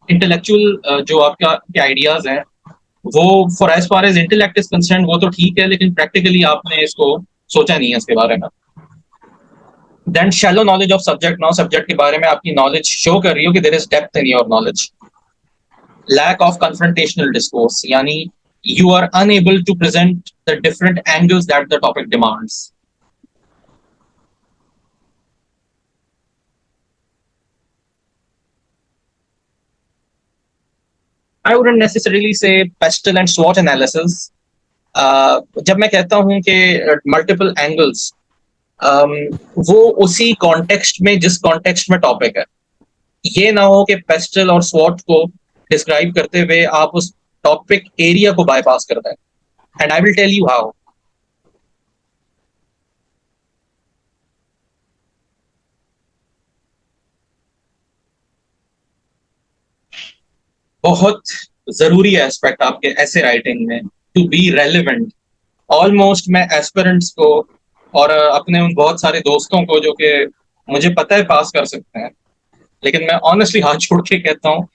इंटेलेक्चुअल जो आपका आइडियाज हैं, वो for as far as intellect is concern वो तो ठीक है, लेकिन प्रैक्टिकली आपने इसको सोचा नहीं है इसके बारे में। Then shallow knowledge of subject, now subject के बारे में आपकी नॉलेज शो कर रही हो कि there is depth in your knowledge. Lack of confrontational discourse, यानी you are unable to present the different angles that the topic demands। I wouldn't necessarily say pestle and SWOT analysis। जब मैं कहता हूं कि मल्टीपल एंगल्स, वो उसी context में जिस कॉन्टेक्स्ट में टॉपिक है, ये ना हो कि पेस्टल और स्वॉट को डिस्क्राइब करते हुए आप उस टॉपिक एरिया को बाईपास करते हैं। And I will tell you how. बहुत जरूरी एस्पेक्ट आपके ऐसे राइटिंग में, टू बी रेलिवेंट। ऑलमोस्ट मैं एस्पिरेंट्स को और अपने उन बहुत सारे दोस्तों को जो कि मुझे पता है पास कर सकते हैं, लेकिन मैं ऑनेस्टली हाथ छोड़ के कहता हूँ,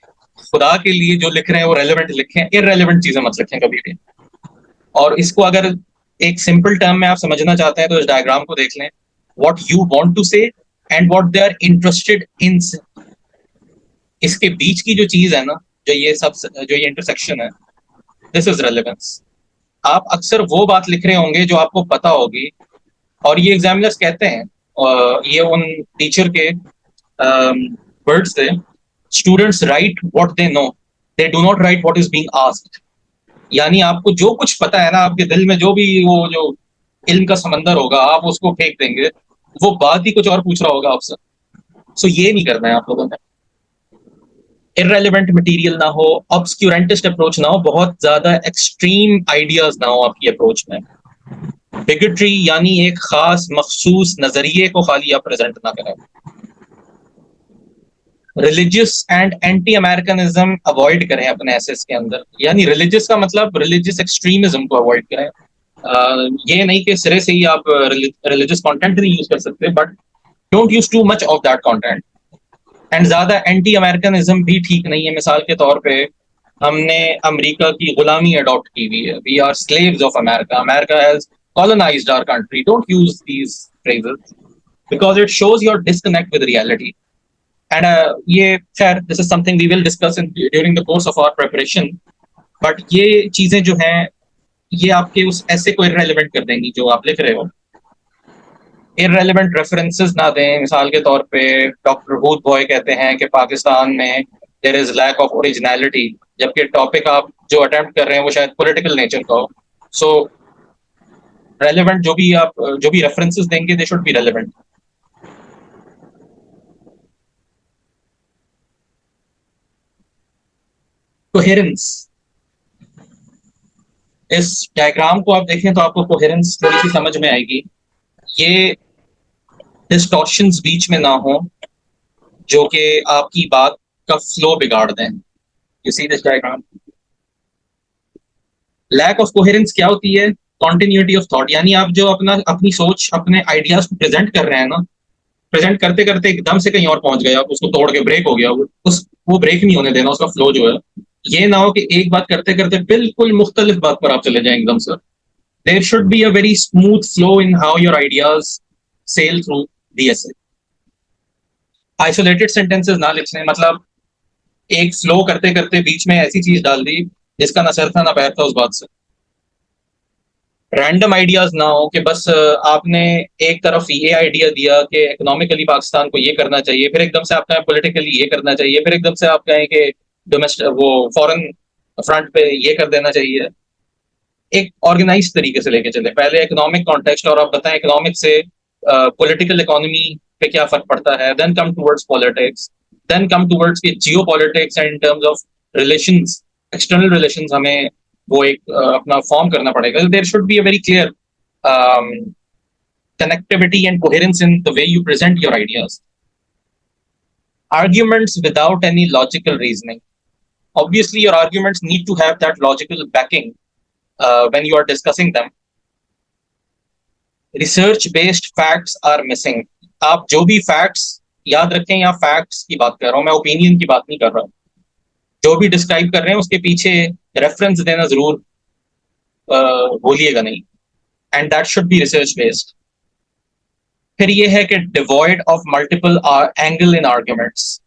खुदा के लिए जो लिख रहे हैं वो रेलिवेंट लिखें, इररेलेवेंट चीजें मत लिखें कभी भी। और इसको अगर एक सिंपल टर्म में आप समझना चाहते हैं तो इस डायग्राम को देख लें, what you want to say and what they are interested in. इसके बीच की जो चीज है ना, जो ये इंटरसेक्शन है, दिस इज रेलेवेंस। आप अक्सर वो बात लिख रहे होंगे जो आपको पता होगी, और ये एग्जामिनर्स कहते हैं, ये उन टीचर के वर्ड्स थे, students right what they know, they do not right what is being asked. यानी आपको जो कुछ पता है ना, आपके दिल में जो भी वो जो इल्म का समंदर होगा, आप उसको फेंक देंगे, वो बात ही कुछ और पूछ रहा होगा आपसे। सो ये नहीं करना है आप लोगों ने। इररेलेवेंट मटेरियल ना हो, ऑब्सक्यूरेंटिस्ट अप्रोच ना हो, बहुत ज्यादा एक्सट्रीम आइडियाज ना हो आपकी अप्रोच में। बिगेट्री यानी एक खास मखसूस नजरिए को खाली आप प्रेजेंट ना करें। Religious and anti Americanism avoid करें अपने एसेस के अंदर। यानी रिलीजियस का मतलब रिलीजियस एक्सट्रीमिज्म को अवॉइड करें। ये नहीं कि सिरे से ही आप रिलीजियस कंटेंट नहीं यूज कर सकते, but don't use too much of that content. And ज्यादा एंटी अमेरिकनिज्म भी ठीक नहीं है। मिसाल के तौर पे हमने अमेरिका की गुलामी अडॉप्ट की हुई है, we are slaves of America, America has colonized our country. Don't use these phrases because it shows your disconnect with reality. And ये खैर, this is something we will discuss during the course of our preparation. But ये चीजें जो हैं, ये आपके उस ऐसे को irrelevant कर देंगी जो आप लिख रहे हो। irrelevant references ना दें। मिसाल के तौर पे डॉक्टर रूथ बॉय कहते हैं कि पाकिस्तान में there is lack of originality, जबकि टॉपिक आप जो अटेम्प्ट कर रहे हैं वो शायद पॉलिटिकल नेचर का हो। सो रेलेवेंट जो भी रेफरेंसेस देंगे, दे शुड बी रेलेवेंट। कोहेरेंस, इस डायग्राम को आप देखें तो आपको कोहेरेंस थोड़ी सी समझ में आएगी। ये डिस्टॉर्शंस बीच में ना हो जो कि आपकी बात का फ्लो बिगाड़ दें। You see this diagram, lack of coherence क्या होती है? Continuity of thought. यानी आप जो अपनी सोच, अपने आइडियाज को प्रेजेंट कर रहे हैं ना, प्रेजेंट करते करते एकदम से कहीं और पहुंच गए आप, उसको तोड़ के ब्रेक हो गया, वो ब्रेक नहीं होने देना, उसका फ्लो जो है। ये ना हो कि एक बात करते करते बिल्कुल मुख्तलिफ बात पर आप चले जाएं एकदम से। There should be a very smooth flow in how your ideas sail through the essay. Isolated sentences ना लिखने, मतलब एक फ्लो करते करते बीच में ऐसी चीज डाल दी जिसका ना सर था ना पैर था उस बात से। रैंडम आइडियाज ना हो कि बस आपने एक तरफ ये आइडिया दिया कि इकोनॉमिकली पाकिस्तान को ये करना चाहिए, फिर एकदम से आप कहें पॉलिटिकली ये करना चाहिए, फिर एकदम से आप कहें कि डोमेस्टिक वो फॉरेन फ्रंट पे ये कर देना चाहिए। एक ऑर्गेनाइज तरीके से लेके चले, पहले इकोनॉमिक कॉन्टेक्स्ट और आप बताएं इकोनॉमिक से पॉलिटिकल इकोनॉमी पे क्या फर्क पड़ता है, then come towards politics, then come towards के geopolitics and in terms of relations, external relations हमें वो एक अपना फॉर्म करना पड़ेगा। There should be a very clear connectivity and coherence in the way you present your ideas. Arguments without any logical reasoning. Obviously, your arguments need to have that logical backing when you are discussing them. Research-based facts are missing. आप जो भी facts याद रखें, या facts की बात कर रहा हूँ मैं, opinion की बात नहीं कर रहा हूँ। जो भी डिस्क्राइब कर रहे हैं उसके पीछे रेफरेंस देना जरूर भूलिएगा नहीं, and that should B research based. फिर ये है कि devoid of multiple angle in arguments.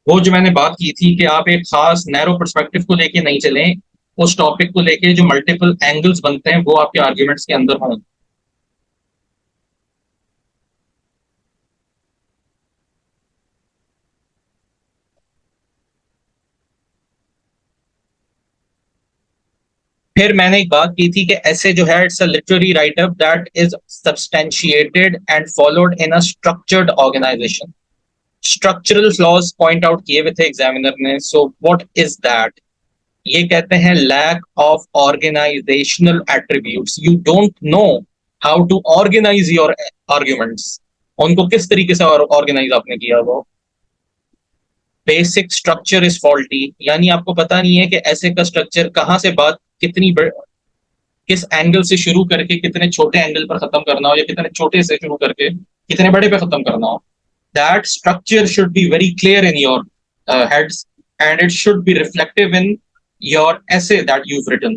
वो जो मैंने बात की थी कि आप एक खास नैरो पर्सपेक्टिव को लेके नहीं चलें, उस टॉपिक को लेके जो मल्टीपल एंगल्स बनते हैं वो आपके आर्ग्यूमेंट्स के अंदर हों। फिर मैंने एक बात की थी कि ऐसे जो है, it's a literary write up that is substantiated and followed in a structured organization. Structural flaws point out किए हुए थे एग्जामिनर ने। So what is that? ये कहते हैं lack of organizational attributes. You don't know how to organize your arguments, उनको किस तरीके से ऑर्गेनाइज आपने किया वो। बेसिक स्ट्रक्चर इज फॉल्टी, यानी आपको पता नहीं है कि ऐसे का स्ट्रक्चर कहाँ से बात किस एंगल से शुरू करके कितने छोटे एंगल पर खत्म करना हो, या कितने छोटे से शुरू करके कितने बड़े पे खत्म करना हो. That structure should be very clear in your heads, and it should be reflective in your essay that you've written.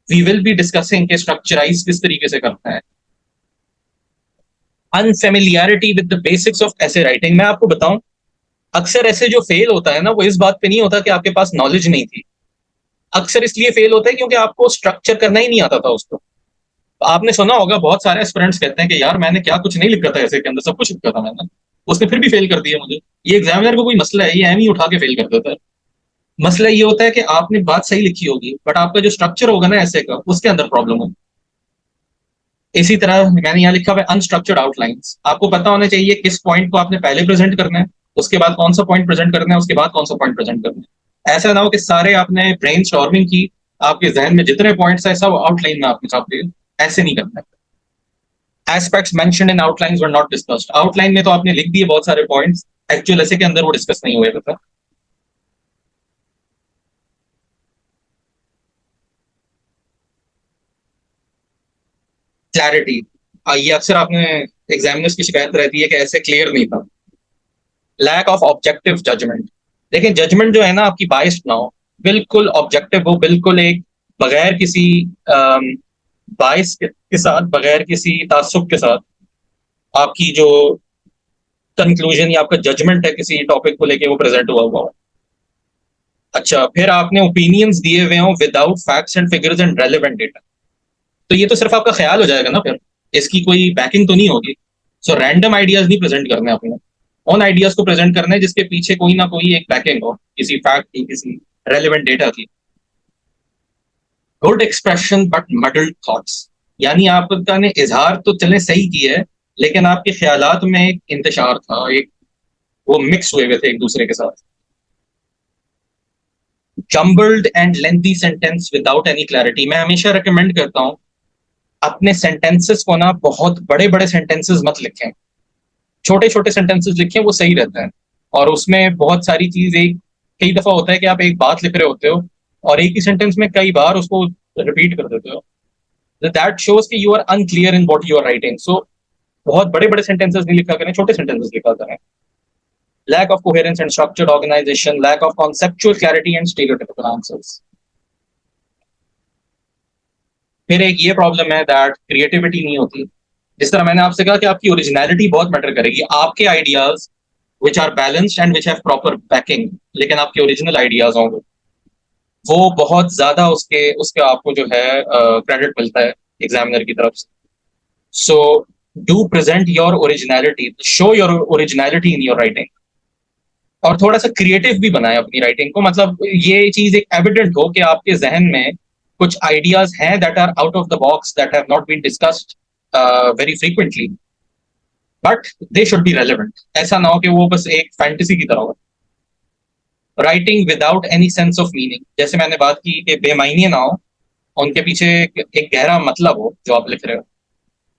We will be discussing कि structureize किस तरीके से करना है. Unfamiliarity with the basics of essay writing. मैं आपको बताऊं, अक्सर ऐसे जो फेल होता है ना, वो इस बात पे नहीं होता कि आपके पास नॉलेज नहीं थी. अक्सर इसलिए फेल होता है क्योंकि आपको स्ट्रक्चर करना ही नहीं आता था उसको. आपने सुना होगा बहुत सारे एस्पिरेंट्स कहते हैं कि यार मैंने क्या कुछ नहीं लिखा था ऐसे के अंदर, सब कुछ लिखा था मैंने, उसने फिर भी फेल कर दिया मुझे. ये एग्जामिनर को कोई मसला है, ये एम ही उठा के फेल कर देता है. मसला ये होता है कि आपने बात सही लिखी होगी, बट आपका जो स्ट्रक्चर होगा ना ऐसे का, उसके अंदर प्रॉब्लम होगी. इसी तरह मैंने यहाँ लिखा हुआ है अनस्ट्रक्चर्ड आउटलाइंस. आपको पता होना चाहिए किस पॉइंट को आपने पहले प्रेजेंट करना है, उसके बाद कौन सा पॉइंट प्रेजेंट करना है, उसके बाद कौन सा पॉइंट प्रेजेंट करना है. ऐसा ना हो कि सारे आपने ब्रेन स्टॉर्मिंग की, आपके जहन में जितने पॉइंट्स है सब आउटलाइन में आपने छाप दिए. ऐसे नहीं करना है. Aspects mentioned in outlines were not discussed. Outline में तो आपने लिख दिए बहुत सारे पॉइंट्स, एक्चुअल ऐसे के अंदर वो डिस्कस नहीं हुए थे. क्लैरिटी, ये अक्सर आपने एग्जामिनर्स की शिकायत रहती है कि ऐसे क्लियर नहीं था. Lack of objective judgement. देखिए जजमेंट जो है ना आपकी बाइस्ड ना हो, बिल्कुल ऑब्जेक्टिव हो, बिल्कुल एक बगैर किसी बाइस के साथ, बगैर किसी तासुब के साथ आपकी जो कंक्लूजन या आपका जजमेंट है किसी टॉपिक को लेके वो प्रेजेंट हुआ हुआ हो. अच्छा, फिर आपने ओपिनियंस दिए हुए हो without facts and figures and relevant data. तो ये तो सिर्फ आपका ख्याल हो जाएगा ना, फिर इसकी कोई बैकिंग तो नहीं होगी. सो रैंडम आइडियाज नहीं प्रेजेंट करने अपने, उन आइडियाज को प्रेजेंट करना है जिसके पीछे कोई ना कोई एक बैकिंग हो, किसी फैक्ट की, किसी रेलेवेंट डेटा की. Good expression but muddled thoughts, यानी आपका ने इजहार तो चले सही किया है, लेकिन आपके ख्यालात में एक इंतशार था, एक वो मिक्स हुए हुए थे एक दूसरे के साथ. Jumbled and lengthy sentence without any clarity. मैं हमेशा रिकमेंड करता हूं अपने सेंटेंसेस को ना बहुत बड़े बड़े सेंटेंसेस मत लिखें, छोटे छोटे सेंटेंसेस लिखें, वो सही रहता है. और उसमें बहुत सारी चीज एक, कई दफा होता है कि आप एक बात लिख रहे होते हो और एक ही सेंटेंस में कई बार उसको रिपीट कर देते हो. दैट शोज कि you are unclear in what you are writing. So बहुत बड़े बड़े सेंटेंसेस नहीं लिखा करें, छोटे सेंटेंसेस लिखा करें. Lack of coherence and structured organization, lack of conceptual clarity and stereotypical answers. फिर एक ये प्रॉब्लम है दैट क्रिएटिविटी नहीं होती. जिस तरह मैंने आपसे कहा कि आपकी ओरिजिनलिटी बहुत मैटर करेगी, आपके ideas which are balanced and which have proper backing, लेकिन आपके ओरिजिनल आइडियाज होंगे वो बहुत ज्यादा उसके उसके आपको जो है क्रेडिट मिलता है एग्जामिनर की तरफ से. So do present your originality, show your originality in your writing. और थोड़ा सा क्रिएटिव भी बनाए अपनी राइटिंग को, मतलब ये चीज एक एविडेंट हो कि आपके जहन में कुछ आइडियाज हैं that are out of the box, that have not been discussed very frequently, but they should be relevant. ऐसा ना हो कि वो बस एक फैंटेसी की तरह हो. Writing without any sense of meaning, जैसे मैंने बात की कि बेमायने ना हो, उनके पीछे एक गहरा मतलब हो जो आप लिख रहे हो.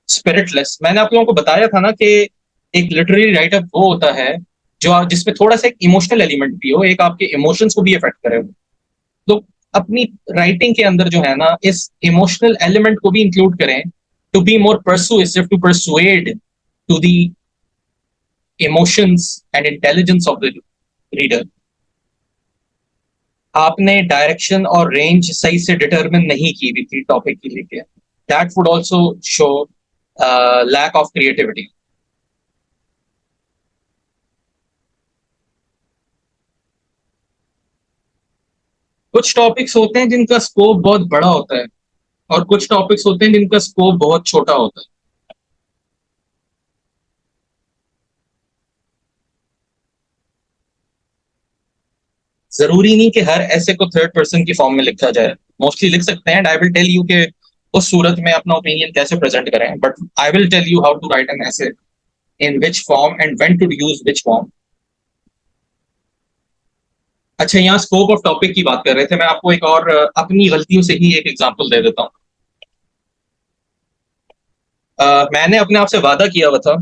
स्पिरिटलेस, मैंने आप लोगों को बताया था ना कि एक लिटरेरी राइटर वो होता है जो जिसमें थोड़ा सा एक इमोशनल एलिमेंट भी हो, एक आपके इमोशंस को भी इफेक्ट करे. तो अपनी राइटिंग के अंदर जो है ना इस इमोशनल एलिमेंट को भी इंक्लूड करें, to be more persuasive, to persuade to the emotions and intelligence of the reader. आपने डायरेक्शन और रेंज सही से डिटरमिन नहीं की हुई थी टॉपिक के लिए, that would also show lack of creativity. कुछ टॉपिक्स होते हैं जिनका स्कोप बहुत बड़ा होता है और कुछ टॉपिक्स होते हैं जिनका स्कोप बहुत छोटा होता है. जरूरी नहीं कि हर ऐसे को थर्ड पर्सन की फॉर्म में लिखा जाए, मोस्टली लिख सकते हैं. आई विल टेल यू कि उस सूरत में अपना ओपिनियन कैसे प्रेजेंट करें, but I will tell you how to write an essay, in which form and when to use which form. अच्छा, यहाँ स्कोप ऑफ टॉपिक की बात कर रहे थे, मैं आपको एक और अपनी गलतियों से ही एक एग्जांपल दे देता हूँ. मैंने अपने आप से वादा किया हुआ था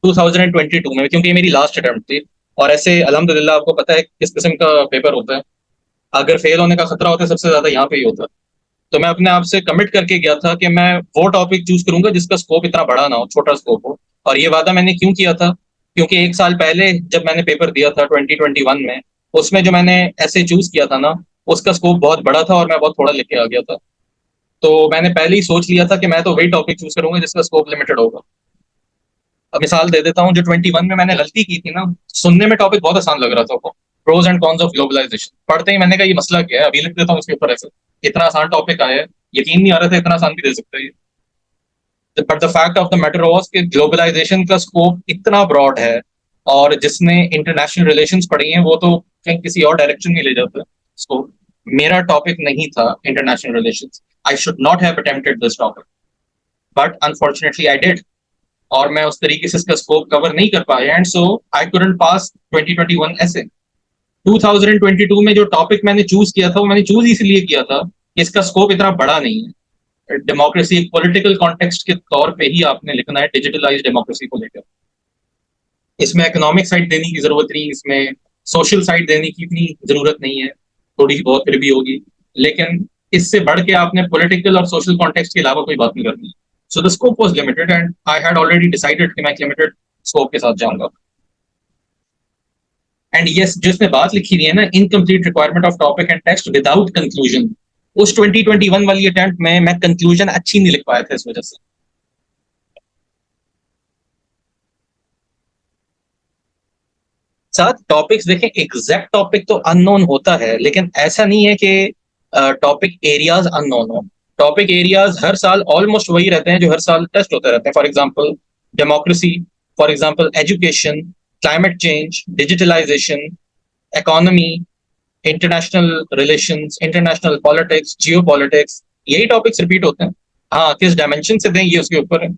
2022 में, क्योंकि ये मेरी लास्ट अटेम्प्ट थी, और ऐसे अल्हम्दुलिल्लाह आपको पता है किस किस्म का पेपर होता है। अगर फेल होने का खतरा होता है सबसे ज्यादा यहाँ पे ही होता है। तो मैं अपने आप से कमिट करके गया था कि मैं वो टॉपिक चूज करूंगा जिसका स्कोप इतना बड़ा ना हो, छोटा स्कोप हो। और ये वादा मैंने क्यों किया था? क्योंकि एक साल पहले जब मैंने पेपर दिया था 2021 में, उसमें जो मैंने ऐसे चूज किया था ना, उसका स्कोप बहुत बड़ा था और मैं बहुत थोड़ा लिख के आ गया था। तो मैंने पहले ही सोच लिया था कि मैं तो वही टॉपिक चूज करूंगा जिसका स्कोप लिमिटेड होगा। अब मिसाल दे देता हूँ, जो 21 में मैंने गलती की थी ना, सुनने में टॉपिक बहुत आसान लग रहा था वो, pros and cons of globalization. पढ़ते ही मैंने कहा ये मसला क्या है, अभी लिख देता हूँ इसके ऊपर ऐसे। इतना आसान टॉपिक आया है, यकीन नहीं आ रहा था इतना आसान भी दे सकते हैं। But the fact of the matter was कि ग्लोबलाइजेशन का स्कोप इतना ब्रॉड है, और जिसने इंटरनेशनल रिलेशंस पढ़ी हैं वो तो कहीं किसी और डायरेक्शन में ले जाता है स्कोप। मेरा टॉपिक नहीं था international relations. I should not have attempted this topic, but unfortunately I did. और मैं उस तरीके से इसका स्कोप कवर नहीं कर पाया, एंड सो आई कुडंट पास 2021 ऐसे। 2022 में जो टॉपिक मैंने चूज किया था वो मैंने चूज इसलिए किया था कि इसका स्कोप इतना बड़ा नहीं है। डेमोक्रेसी एक पॉलिटिकल कॉन्टेक्स्ट के तौर पे ही आपने लिखना है, डिजिटलाइज डेमोक्रेसी को लेकर। इसमें इकोनॉमिक साइड देने की जरूरत नहीं, इसमें सोशल साइड देने की भी जरूरत नहीं है, थोड़ी बहुत फिर भी होगी। लेकिन इससे बढ़ के आपने पॉलिटिकल और सोशल कॉन्टेक्स्ट के अलावा कोई बात नहीं करनी। So the scope was limited and I had already decided कि मैं लिमिटेड स्कोप के साथ जाऊंगा। एंड यस, जो इसमें बात लिखी हुई है ना, incomplete requirement of topic and text without conclusion, उस 2021 वाली अटेम्प्ट में मैं कंक्लूजन अच्छी नहीं लिख पाया था इस वजह से। साथ टॉपिक्स देखें, एग्जैक्ट टॉपिक तो अननोन होता है, लेकिन ऐसा नहीं है कि टॉपिक एरियाज अननोन हो। टॉपिक एरियाज हर साल ऑलमोस्ट वही रहते हैं जो हर साल टेस्ट होते रहते हैं। For example democracy, for example education, climate change, digitalization, economy, international relations, international politics, geo politics, यही टॉपिक्स रिपीट होते हैं। हाँ, किस डायमेंशन से दें ये उसके ऊपर है।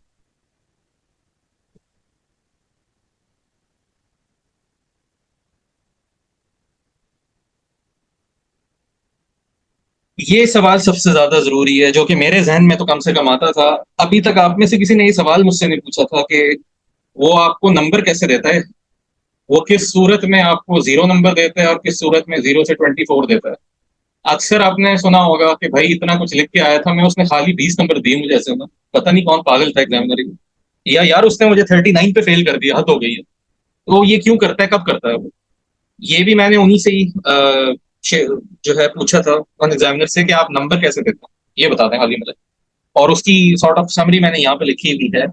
ये सवाल सबसे ज्यादा जरूरी है, जो कि मेरे जहन में तो कम से कम आता था। अभी तक आप में से किसी ने ये सवाल मुझसे नहीं पूछा था कि वो आपको नंबर कैसे देता है, वो किस सूरत में आपको जीरो नंबर देता है और किस सूरत में 0 से 24 देता है। अक्सर आपने सुना होगा कि भाई इतना कुछ लिख के आया था मैं, उसने खाली 20 नंबर दिए मुझे, ऐसे ना पता नहीं कौन पागल था एग्जामिनर। या यार उसने मुझे 39 पे फेल कर दिया, हद हो गई है। तो ये क्यों करता है, कब करता है वो? ये भी मैंने उन्हीं से ही जो है पूछा था उन एग्जामिनर से कि आप नंबर कैसे देते हैं, ये बता दें खाली मुझे। और उसकी सॉर्ट ऑफ समरी मैंने यहाँ पे लिखी हुई है।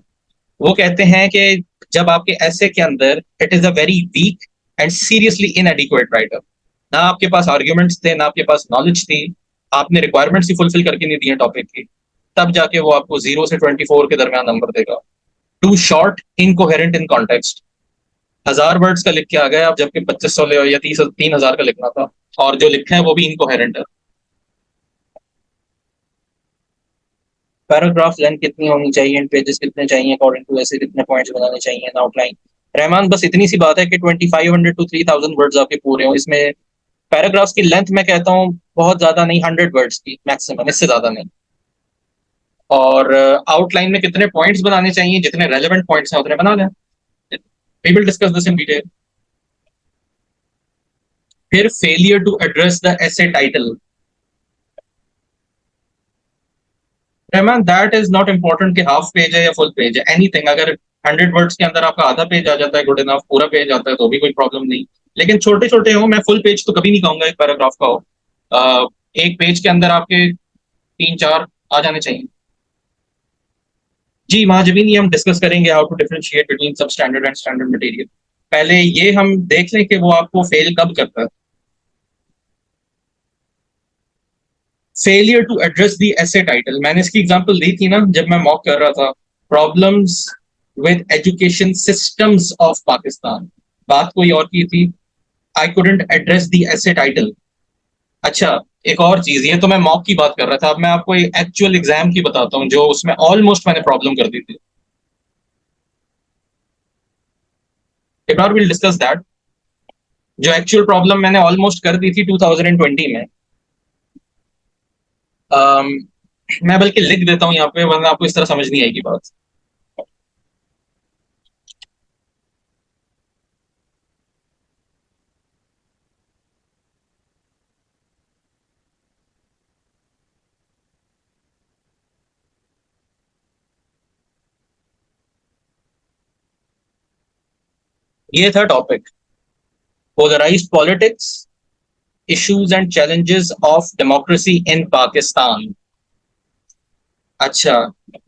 वो कहते हैं कि जब आपके ऐसे के अंदर it is a very weak and seriously इनएडिक्वेट writer, ना आपके पास आर्ग्यूमेंट्स थे, ना आपके पास नॉलेज थी, आपने रिक्वायरमेंट्स ही फुलफिल करके नहीं दिए टॉपिक की, तब जाके वो आपको 0 से 24 के दरमियान नंबर देगा। Too short, incoherent in context, 1000 words का लिख के आ गए आप, जबकि 2500 या 30 3000 का लिखना था, और जो लिखा है वो भी इनकोहेरेंट है। पैराग्राफ लेंथ कितनी होनी चाहिए, इन पेजेस कितने चाहिए, अकॉर्डिंग टू ऐसे कितने पॉइंट्स बनाने चाहिए, आउटलाइन? रहमान, बस इतनी सी बात है कि 2500 to 3000 वर्ड्स आपके पूरे हो इसमें। पैराग्राफ्स की लेंथ मैं कहता हूँ बहुत ज्यादा नहीं, 100 वर्ड्स की मैक्सिमम, इससे ज्यादा नहीं। और आउटलाइन में कितने पॉइंट्स बनाने चाहिए, जितने रेलेवेंट पॉइंट्स हैं उतने बना लें। We will discuss this in detail. फिर failure to address the essay title. Rahman, that is not important कि हाफ पेज है या फुल पेज है, एनीथिंग। अगर 100 वर्ड्स के अंदर आपका आधा पेज आ जाता है, गुड इनफ। पूरा पेज आता है तो भी कोई प्रॉब्लम नहीं। लेकिन छोटे छोटे हो, मैं फुल पेज तो कभी नहीं कहूंगा एक पैराग्राफ का हो। एक पेज के अंदर आपके 3 4 आ जाने चाहिए। जी महाजबीन, ये हम डिस्कस करेंगे हाउ टू डिफरेंशिएट बिटवीन सब स्टैंडर्ड एंड स्टैंडर्ड मटेरियल। पहले ये हम देख लें कि वो आपको फेल कब करता है। फेलियर टू एड्रेस दी ऐसे टाइटल, मैंने इसकी एग्जांपल दी थी ना जब मैं मॉक कर रहा था। Problems with education systems of Pakistan, बात कोई और की थी। आई कुडंट एड्रेस दी ऐसे टाइटल। अच्छा, एक और चीज, ये तो मैं मॉक की बात कर रहा था, अब मैं आपको एक्चुअल एग्जाम की बताता हूँ जो उसमें ऑलमोस्ट मैंने प्रॉब्लम कर दी थी। एक बार विल डिस्कस दैट। जो एक्चुअल प्रॉब्लम मैंने ऑलमोस्ट कर दी थी 2020 में। अम, मैं बल्कि लिख देता हूँ यहाँ पे, वरना आपको इस तरह समझ नहीं आएगी बात। ये था topic, polarized politics, issues and challenges of democracy in Pakistan. अच्छा,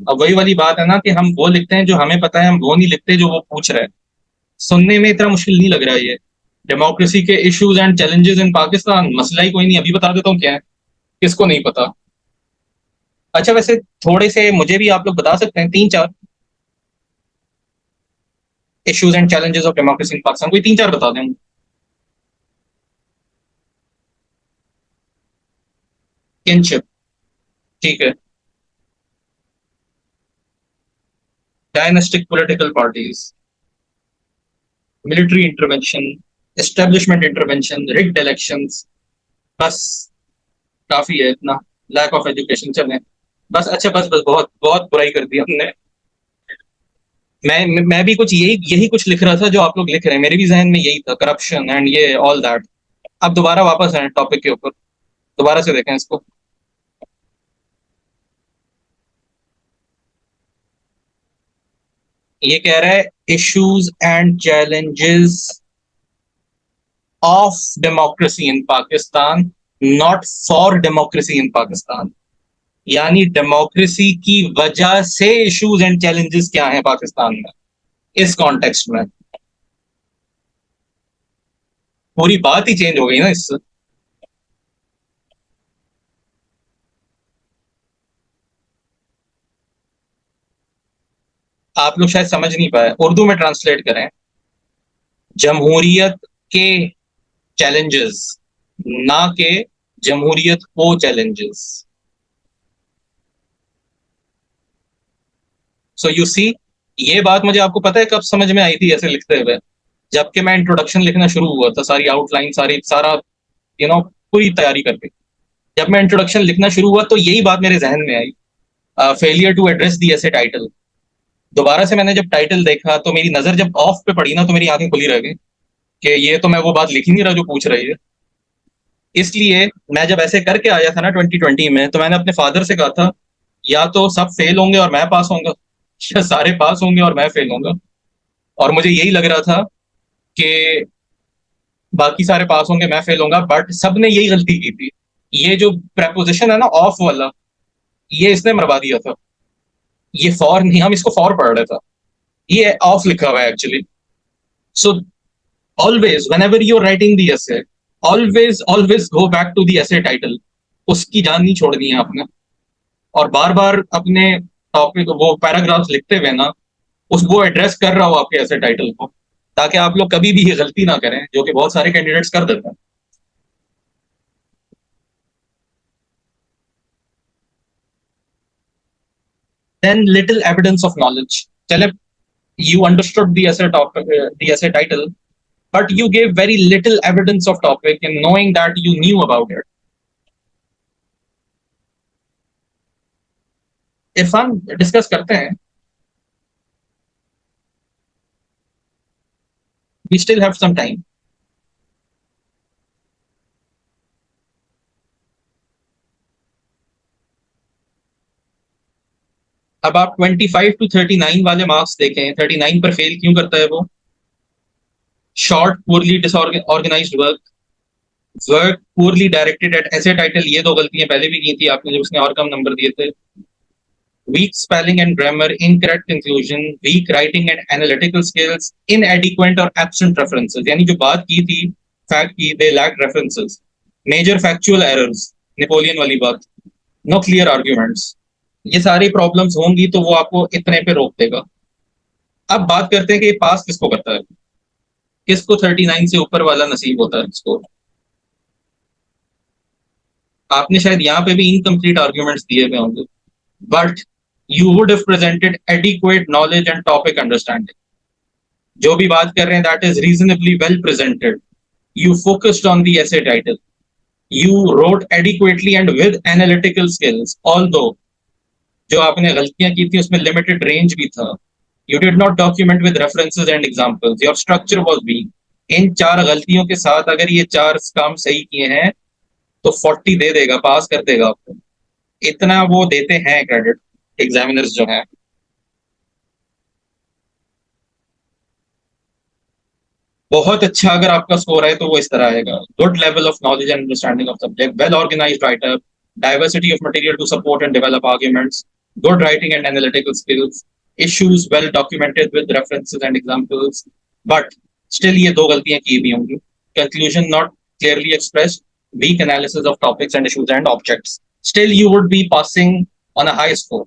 अब वही वाली बात है ना कि हम वो लिखते हैं जो हमें पता है, हम वो नहीं लिखते जो वो पूछ रहे हैं। सुनने में इतना मुश्किल नहीं लग रहा है ये। डेमोक्रेसी के issues and challenges in Pakistan, मसला ही कोई नहीं, अभी बता देता हूँ क्या है, किसको नहीं पता। अच्छा, वैसे थोड़े से मुझे भी आप लोग बता सकते हैं, तीन चार issues and challenges of democracy in Pakistan, कोई तीन चार बता दें। किनशिप, ठीक है। Dynastic political parties, military intervention, establishment intervention, rigged elections, बस काफी है इतना। लैक ऑफ एजुकेशन, चले बस। अच्छा बस बस, बहुत बहुत बुराई कर दी हमने। मैं भी कुछ यही यही कुछ लिख रहा था जो आप लोग लिख रहे हैं, मेरे भी जहन में यही था, करप्शन एंड ये ऑल दैट। अब दोबारा वापस आए टॉपिक के ऊपर, दोबारा से देखें इसको। ये कह रहा है issues and challenges of democracy in Pakistan, not for democracy in Pakistan. यानी डेमोक्रेसी की वजह से इश्यूज एंड चैलेंजेस क्या है पाकिस्तान में, इस कॉन्टेक्स्ट में। पूरी बात ही चेंज हो गई ना इससे। आप लोग शायद समझ नहीं पाए, उर्दू में ट्रांसलेट करें। जमहूरियत के चैलेंजेस, ना के जमहूरियत को चैलेंजेस। सो यू सी, ये बात मुझे आपको पता है कब समझ में आई थी ऐसे लिखते हुए, जबकि मैं इंट्रोडक्शन लिखना शुरू हुआ था, सारी आउटलाइन, सारी सारा पूरी तैयारी करके। जब मैं इंट्रोडक्शन लिखना शुरू हुआ तो यही बात मेरे जहन में आई, फेलियर टू एड्रेस दी ऐसे टाइटल। दोबारा से मैंने जब टाइटल देखा तो मेरी नजर जब ऑफ पे पड़ी ना, तो मेरी आंखें खुली रह गई कि ये तो मैं वो बात लिख ही नहीं रहा जो पूछ रही है। इसलिए मैं जब ऐसे करके आया था ना 2020 में, तो मैंने अपने फादर से कहा था, या तो सब फेल होंगे और मैं पास होऊंगा, या सारे पास होंगे और मैं फेल होऊंगा। और मुझे यही लग रहा था कि बाकी सारे पास होंगे, मैं फेल होऊंगा, बट सबने यही गलती की थी। ये जो प्रेपोजिशन है ना ऑफ वाला, ये इसने मरवा दिया था। ये फॉर नहीं, हम इसको फॉर पढ़ रहे था, ये ऑफ लिखा हुआ है actually. So always when ever you are writing the essay, always always go back to the essay title. उसकी जान नहीं छोड़नी है आपने। और बार बार अपने टॉपिक, वो पैराग्राफ्स लिखते हुए ना, उस वो एड्रेस कर रहा हो आपके ऐसे टाइटल को, ताकि आप लोग कभी भी ये गलती ना करें जो कि बहुत सारे कैंडिडेट्स कर देते हैं। Then little evidence of knowledge, चले, you understood the essay topic, the essay title, but you gave very little evidence of topic in knowing that you knew about it. Irfan, discuss करते हैं, we still have some time. अब आप 25 to 39 वाले marks देखें, 39 पर fail क्यों करता है वो? Short, poorly disorganised work, work poorly directed eight ऐसे टाइटल, ये दो गलतियां पहले भी की थी आपने जब उसने और कम नंबर दिए थे। Weak spelling and grammar, incorrect conclusion, weak writing and analytical skills, inadequate और एब्सेंट रेफरेंसेस, यानी जो बात की थी फैक्ट की, they lack references, major factual errors, Napoleon वाली बात, नो क्लियर आर्ग्यूमेंट्स। ये सारी प्रॉब्लम्स होंगी तो वो आपको इतने पे रोक देगा। अब बात करते हैं कि पास किसको करता है, किसको 39 से ऊपर वाला नसीब होता है इसको। आपने शायद यहाँ पे भी इनकम्प्लीट आर्ग्यूमेंट्स दिए हुए होंगे, but you would have presented adequate knowledge and topic understanding. जो भी बात कर रहे हैं that is reasonably well presented. You focused on the essay title, you wrote adequately and with analytical skills, although जो आपने गलतियां की थी उसमें लिमिटेड रेंज भी था। You did not document with references and examples, your structure was weak. इन चार गलतियों के साथ अगर ये चार काम सही किए हैं तो 40 दे देगा, पास कर देगा आपको। इतना वो देते हैं क्रेडिट एग्जामिनर्स जो हैं। बहुत अच्छा अगर आपका स्कोर है तो वो इस तरह आएगा: good level of knowledge and understanding of subject, well organized writer, diversity of material to support and develop arguments, good writing and analytical skills, issues well documented with references and examples. But still ये दो गलतियां की भी होंगी: conclusion not clearly expressed, weak analysis of topics and issues and objects. Still you would be passing on a high score.